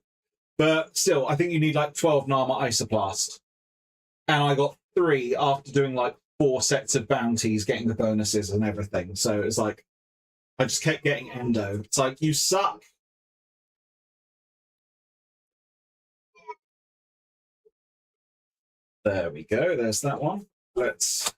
But still, I think you need like 12 Nama Isoplast. And I got 3 after doing like 4 sets of bounties, getting the bonuses and everything. So it's like, I just kept getting endo. It's like, you suck. There we go. There's that one. Let's...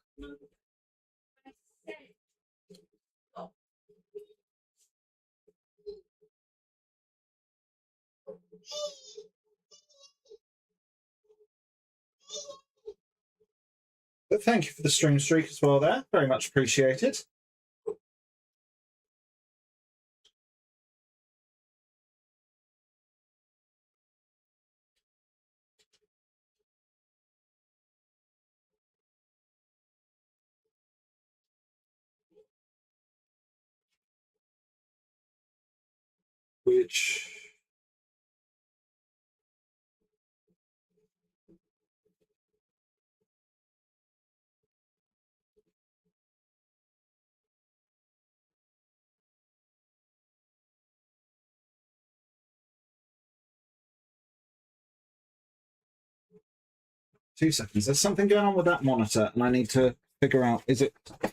But thank you for the stream streak as well there. Very much appreciated. Which... 2 seconds. There's something going on with that monitor, and I need to figure out, is it... I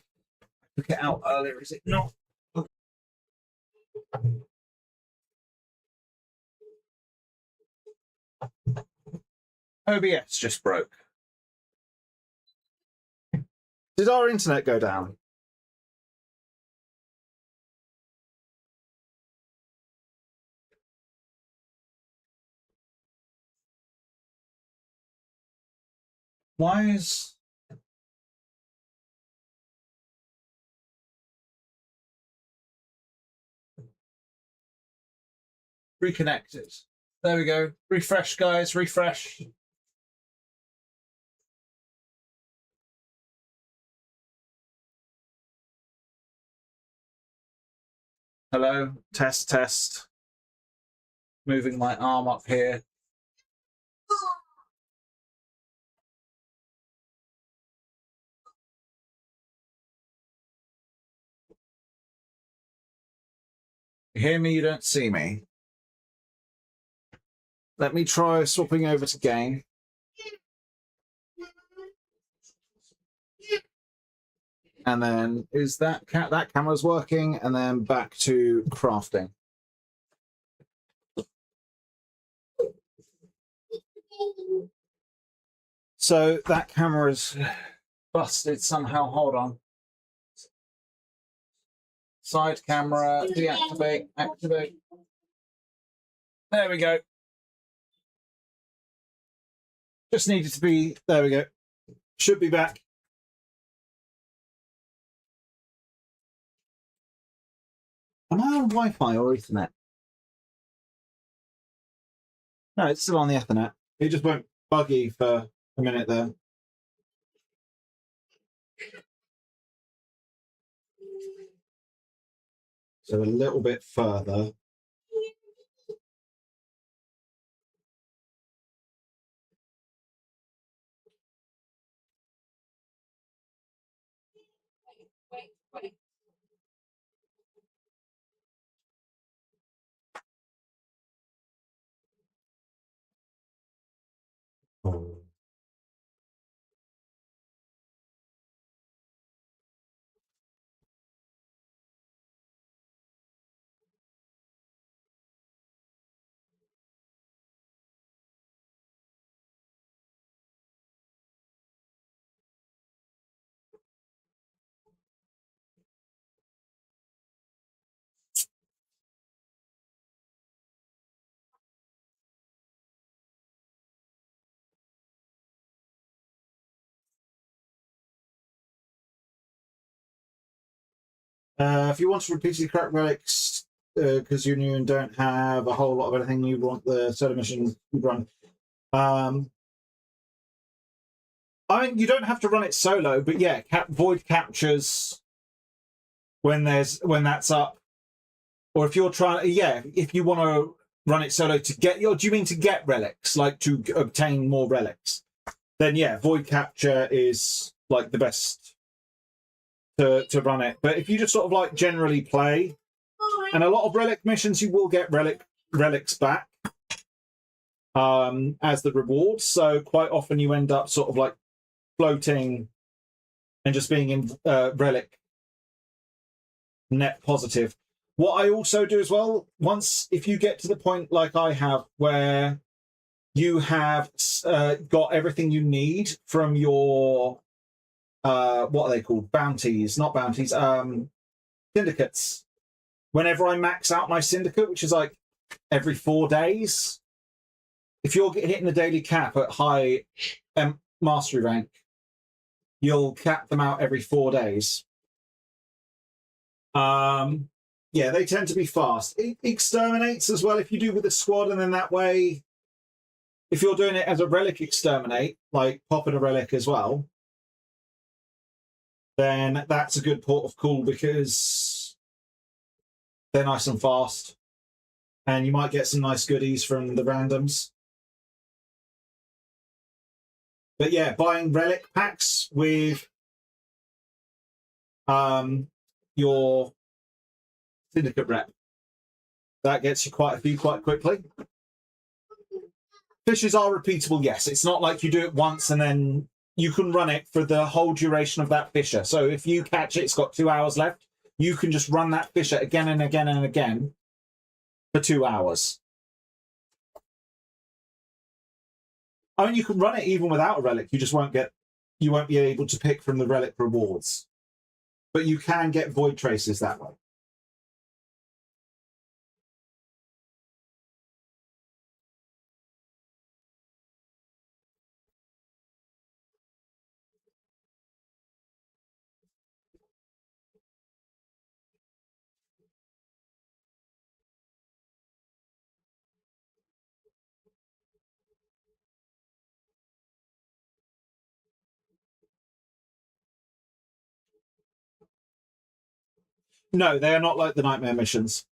took it out earlier, is it not? OBS just broke. Did our internet go down? Why is... Reconnected. There we go. Refresh, guys. Refresh. Hello. Test, test. Moving my arm up here. You hear me? You don't see me. Let me try swapping over to game. And then is that camera's working? And then back to crafting. So that camera's busted somehow. Hold on. Side camera, deactivate, activate. There we go. Just needed to be, there we go. Should be back. Am I on Wi-Fi or Ethernet? No, it's still on the Ethernet. It just went buggy for a minute there. So a little bit further. If you want to repeatedly crack relics because you're new and don't have a whole lot of anything, you want the solo mission you run. I mean, you don't have to run it solo, but yeah, void captures when that's up, or if you're trying, if you want to run it solo to get do you mean to get relics, like to obtain more relics? Then yeah, void capture is like the best to run it. But if you just sort of like generally play, and a lot of relic missions, you will get relics back as the reward. So quite often you end up sort of like floating and just being in relic net positive. What I also do as well, if you get to the point like I have where you have got everything you need from your what are they called? Bounties, not bounties, syndicates. Whenever I max out my syndicate, which is like every 4 days, if you're hitting the daily cap at high mastery rank, you'll cap them out every 4 days. Yeah, they tend to be fast. It exterminates as well if you do with a squad, and then that way, if you're doing it as a relic exterminate, like popping a relic as well, then that's a good port of call because they're nice and fast, and you might get some nice goodies from the randoms. But yeah, buying relic packs with your syndicate rep, that gets you quite a few quite quickly. Fishes are repeatable, yes. It's not like you do it once and then you can run it for the whole duration of that fisher. So if you catch it, it's got 2 hours left, you can just run that fisher again and again and again for 2 hours. I mean, you can run it even without a relic. You just won't be able to pick from the relic rewards, but you can get void traces that way. No, they are not like the nightmare missions.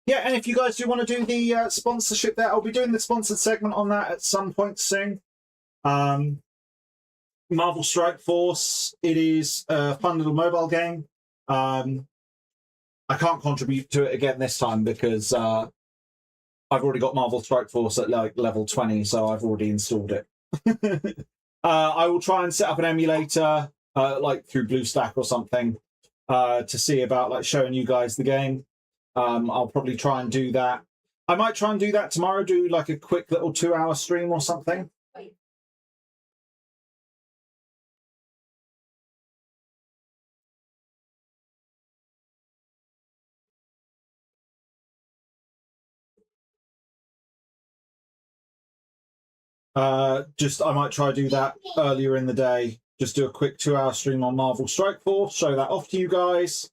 Yeah, and if you guys do want to do the sponsorship there, I'll be doing the sponsored segment on that at some point soon. Marvel Strike Force, it is a fun little mobile game. I can't contribute to it again this time because I've already got Marvel Strike Force at like level 20, so I've already installed it. I will try and set up an emulator like through BlueStack or something to see about like showing you guys the game. I'll probably try and do that. I might try and do that tomorrow, do like a quick little 2-hour stream or something. I might try to do that earlier in the day. Just do a quick 2-hour stream on Marvel Strike Force, show that off to you guys.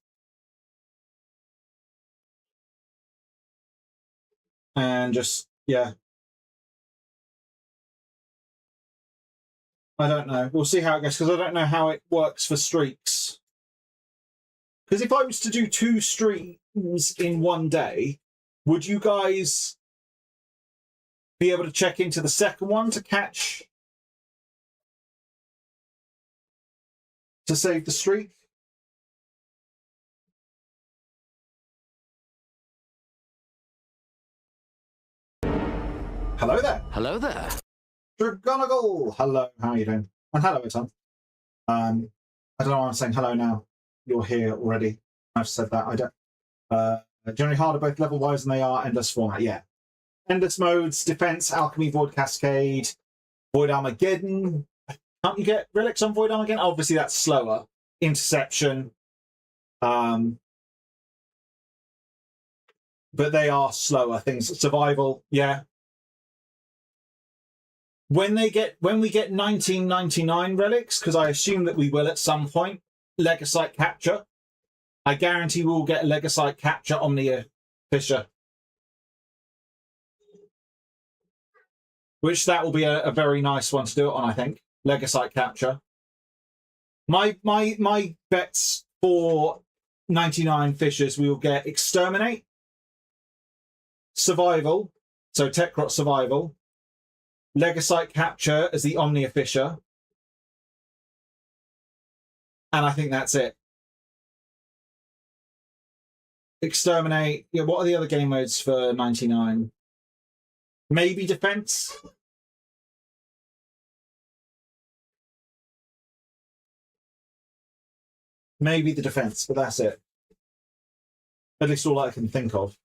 And just, yeah. I don't know. We'll see how it goes, because I don't know how it works for streaks. Because if I was to do 2 streams in one day, would you guys be able to check into the second one to save the streak? Hello there. Hello there. Dragonagle. Hello, how are you doing? And hello, Tom. I don't know why I'm saying hello now. You're here already. I've said that. I don't. Generally harder both level-wise than they are endless format. Yeah. Endless modes, defense, alchemy, void cascade, void Armageddon. Can't you get relics on void Armageddon? Obviously, that's slower. Interception. But they are slower things. Survival, yeah. When we get 1999 relics, because I assume that we will at some point, Legasite Capture. I guarantee we'll get Legasite Capture Omnia Fisher. Which that will be a very nice one to do it on, I think. Legasite Capture. My bets for 99 Fishers, we will get Exterminate, Survival, so Techrot Survival, Legasite Capture as the Omnia Fisher, and I think that's it. Exterminate. Yeah, what are the other game modes for 99? Maybe Defense. Maybe the Defense, but that's it. At least all I can think of.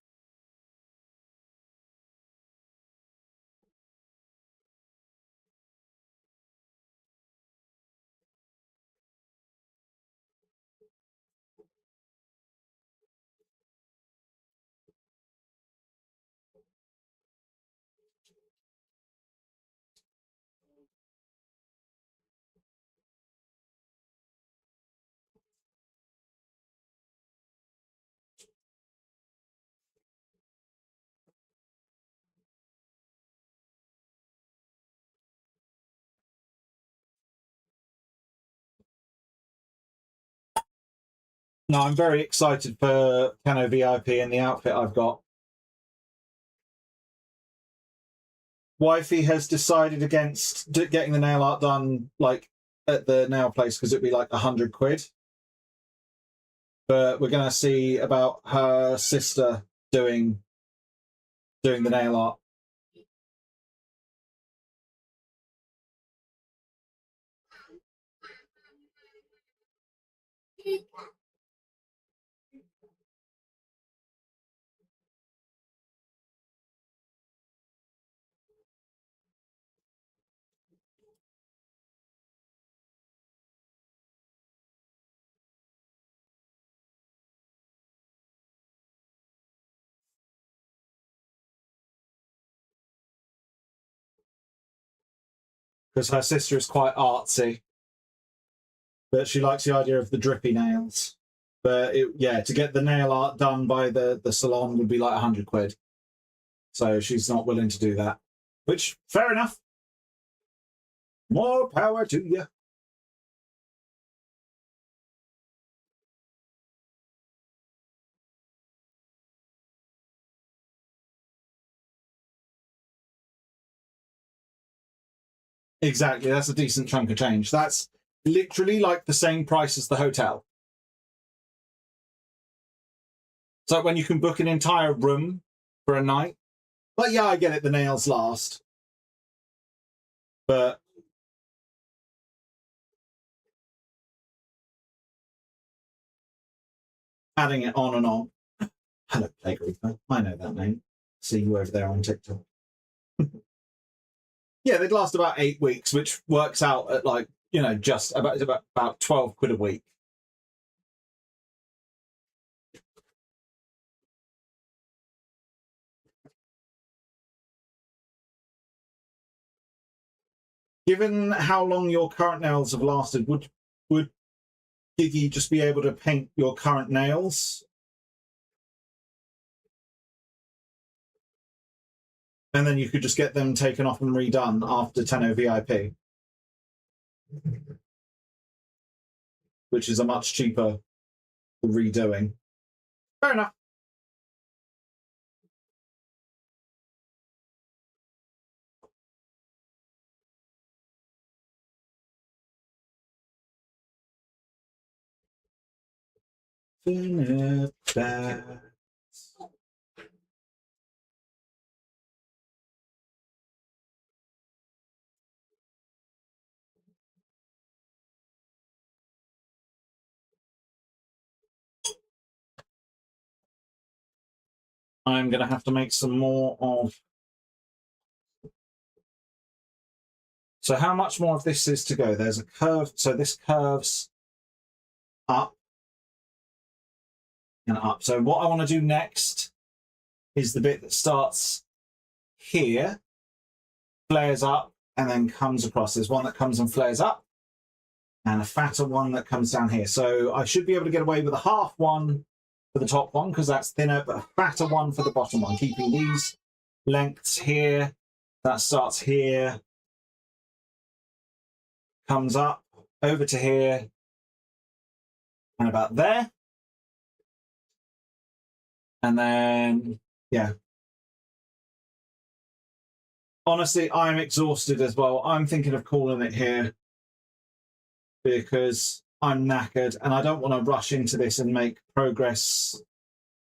No, I'm very excited for Cano VIP and the outfit I've got. Wifey has decided against getting the nail art done like at the nail place because it'd be like £100. But we're going to see about her sister doing the nail art. Because her sister is quite artsy. But she likes the idea of the drippy nails. But to get the nail art done by the salon would be like £100. So she's not willing to do that. Which, fair enough. More power to you. Exactly, that's a decent chunk of change. That's literally like the same price as the hotel. So when you can book an entire room for a night. But yeah, I get it, the nails last. But adding it on and on. Hello, Playgreeper. I know that name. See you over there on TikTok. Yeah, they'd last about 8 weeks, which works out at like, just about £12 a week. Given how long your current nails have lasted, would Giggy just be able to paint your current nails? And then you could just get them taken off and redone after 10 VIP. Which is a much cheaper redoing. Fair enough. Finish that. I'm going to have to make some more of... So how much more of this is to go? There's a curve. So this curves up and up. So what I want to do next is the bit that starts here, flares up, and then comes across. There's one that comes and flares up, and a fatter one that comes down here. So I should be able to get away with a half one for the top one, because that's thinner, but a fatter one for the bottom one, keeping these lengths here. That starts here, comes up, over to here, and about there. And then, yeah. Honestly, I'm exhausted as well. I'm thinking of calling it here because I'm knackered and I don't want to rush into this and make progress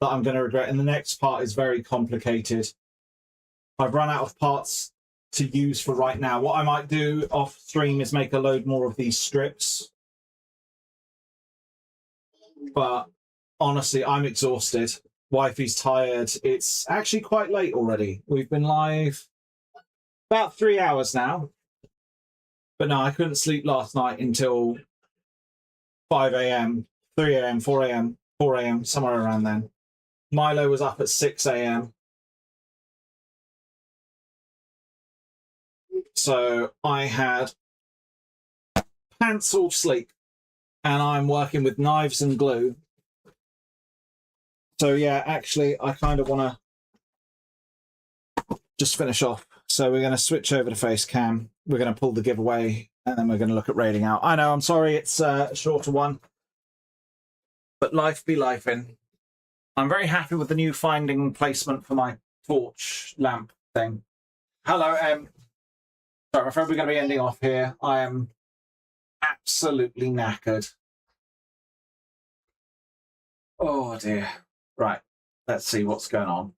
that I'm going to regret. And the next part is very complicated. I've run out of parts to use for right now. What I might do off stream is make a load more of these strips. But honestly, I'm exhausted. Wifey's tired. It's actually quite late already. We've been live about 3 hours now. But no, I couldn't sleep last night until 5 a.m., 3 a.m., 4 a.m., 4 a.m., somewhere around then. Milo was up at 6 a.m. So I had penciled sleep and I'm working with knives and glue. So yeah, actually, I kind of want to just finish off. So we're going to switch over to face cam. We're going to pull the giveaway and then we're going to look at raiding out. I know, I'm sorry, it's a shorter one, but life be lifing. I'm very happy with the new finding placement for my torch lamp thing. Hello, Sorry, I'm afraid we're going to be ending off here. I am absolutely knackered. Oh dear. Right, let's see what's going on.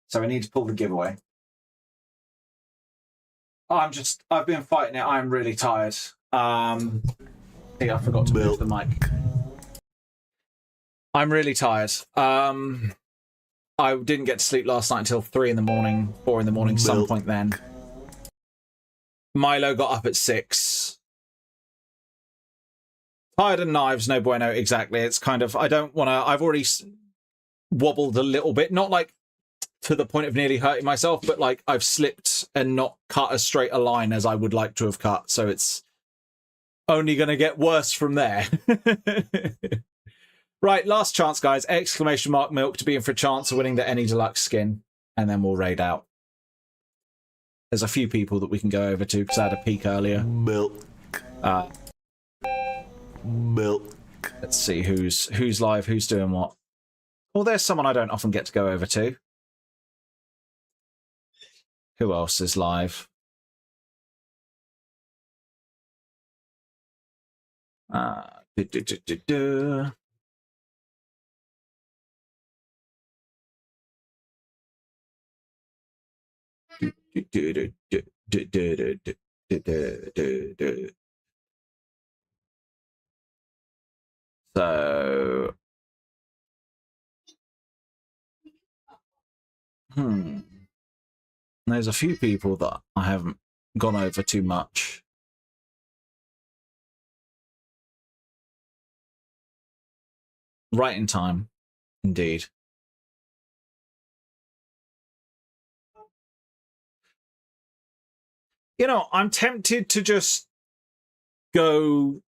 So we need to pull the giveaway. I've been fighting it. I'm really tired. I forgot to move the mic. I'm really tired. I didn't get to sleep last night until 3 in the morning, 4 in the morning, some point then. Milo got up at 6. Tired and knives, no bueno, exactly. It's kind of, I don't want to, I've already wobbled a little bit, not like to the point of nearly hurting myself, but like I've slipped and not cut as straight a line as I would like to have cut. So it's only going to get worse from there. Right, last chance, guys. Exclamation mark milk to be in for a chance of winning the Any Deluxe skin. And then we'll raid out. There's a few people that we can go over to because I had a peek earlier. Milk. Let's see who's live, who's doing what. Well, there's someone I don't often get to go over to. Who else is live? So, there's a few people that I haven't gone over too much. Right in time, indeed. You know, I'm tempted to just go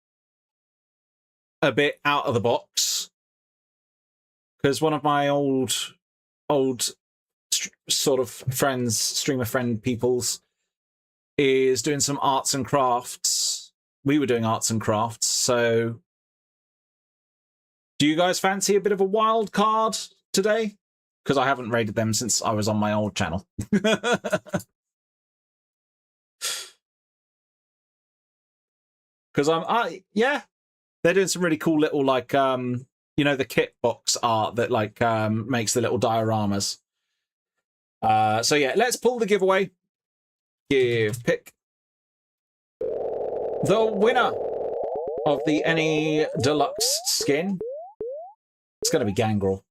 a bit out of the box because one of my old sort of friends, streamer friend peoples, is doing some arts and crafts. We were doing arts and crafts, so do you guys fancy a bit of a wild card today? Because I haven't raided them since I was on my old channel. Because yeah, they're doing some really cool little, like, you know, the kit box art that, like, makes the little dioramas. So, yeah, let's pull the giveaway. Pick the winner of the Any Deluxe skin. It's going to be Gangrel.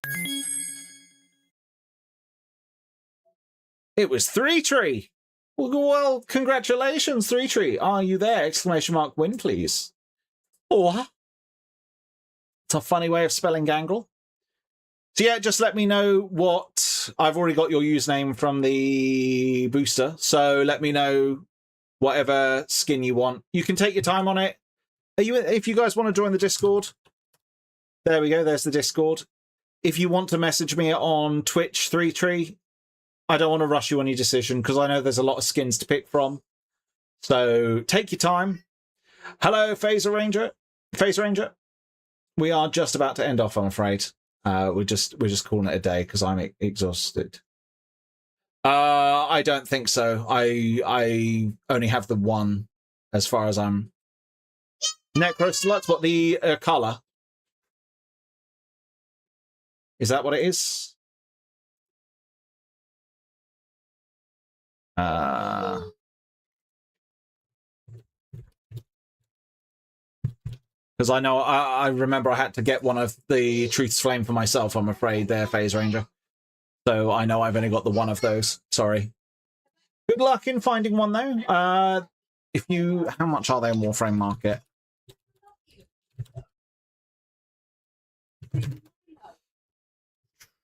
It was 3Tree. Well, congratulations, 3Tree. Are you there? Exclamation mark win, please. Oh, it's a funny way of spelling gangrel. So yeah, just let me know what... I've already got your username from the booster, so let me know whatever skin you want. You can take your time on it. If you guys want to join the Discord, there we go, there's the Discord. If you want to message me on Twitch 3Tree, I don't want to rush you on your decision because I know there's a lot of skins to pick from. So take your time. Hello, Phaser Ranger. Phaser Ranger. We are just about to end off, I'm afraid. We're just calling it a day because I'm exhausted. I don't think so. I only have the one as far as I'm. Necrosluts, what the colour? Is that what it is? Because I know I remember I had to get one of the Truth's Flame for myself, I'm afraid, there, Phase Ranger. So I know I've only got the one of those. Sorry. Good luck in finding one, though. If you... How much are they in Warframe Market?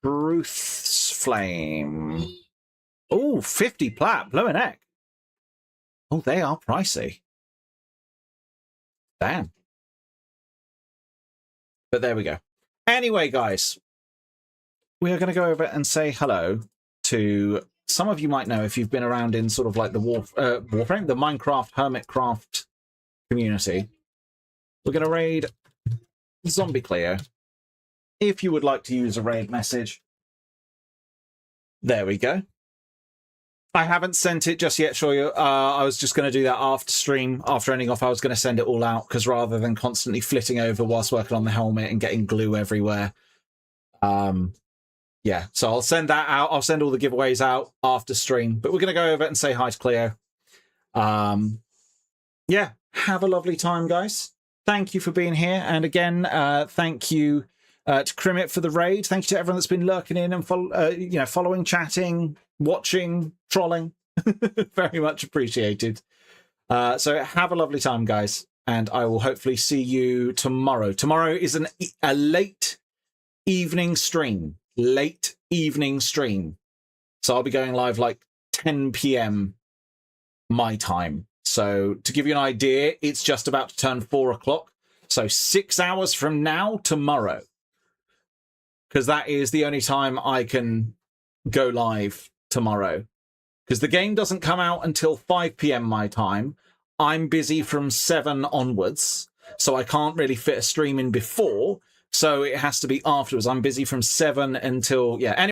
Truth's Flame. Oh, 50 plat. Blowing heck. Oh, they are pricey. Damn. But there we go. Anyway, guys, we are going to go over and say hello to some of you might know if you've been around in sort of like the Warframe, the Minecraft Hermitcraft community. We're going to raid Zombie Cleo. If you would like to use a raid message, there we go. I haven't sent it just yet, Shoyo. I was just going to do that after stream, after ending off. I was going to send it all out because rather than constantly flitting over whilst working on the helmet and getting glue everywhere. Yeah, so I'll send that out. I'll send all the giveaways out after stream. But we're going to go over and say hi to Cleo. Yeah, have a lovely time, guys. Thank you for being here. And again, thank you to Crimit for the raid. Thank you to everyone that's been lurking in and following, chatting, watching, trolling. Very much appreciated. So have a lovely time, guys. And I will hopefully see you tomorrow. Tomorrow is a late evening stream. Late evening stream. So I'll be going live like 10 p.m. my time. So to give you an idea, it's just about to turn 4 o'clock. So 6 hours from now, tomorrow. Because that is the only time I can go live tomorrow. Because the game doesn't come out until 5 p.m. my time. I'm busy from 7 onwards. So I can't really fit a stream in before. So it has to be afterwards. I'm busy from 7 until... Yeah. Anyway,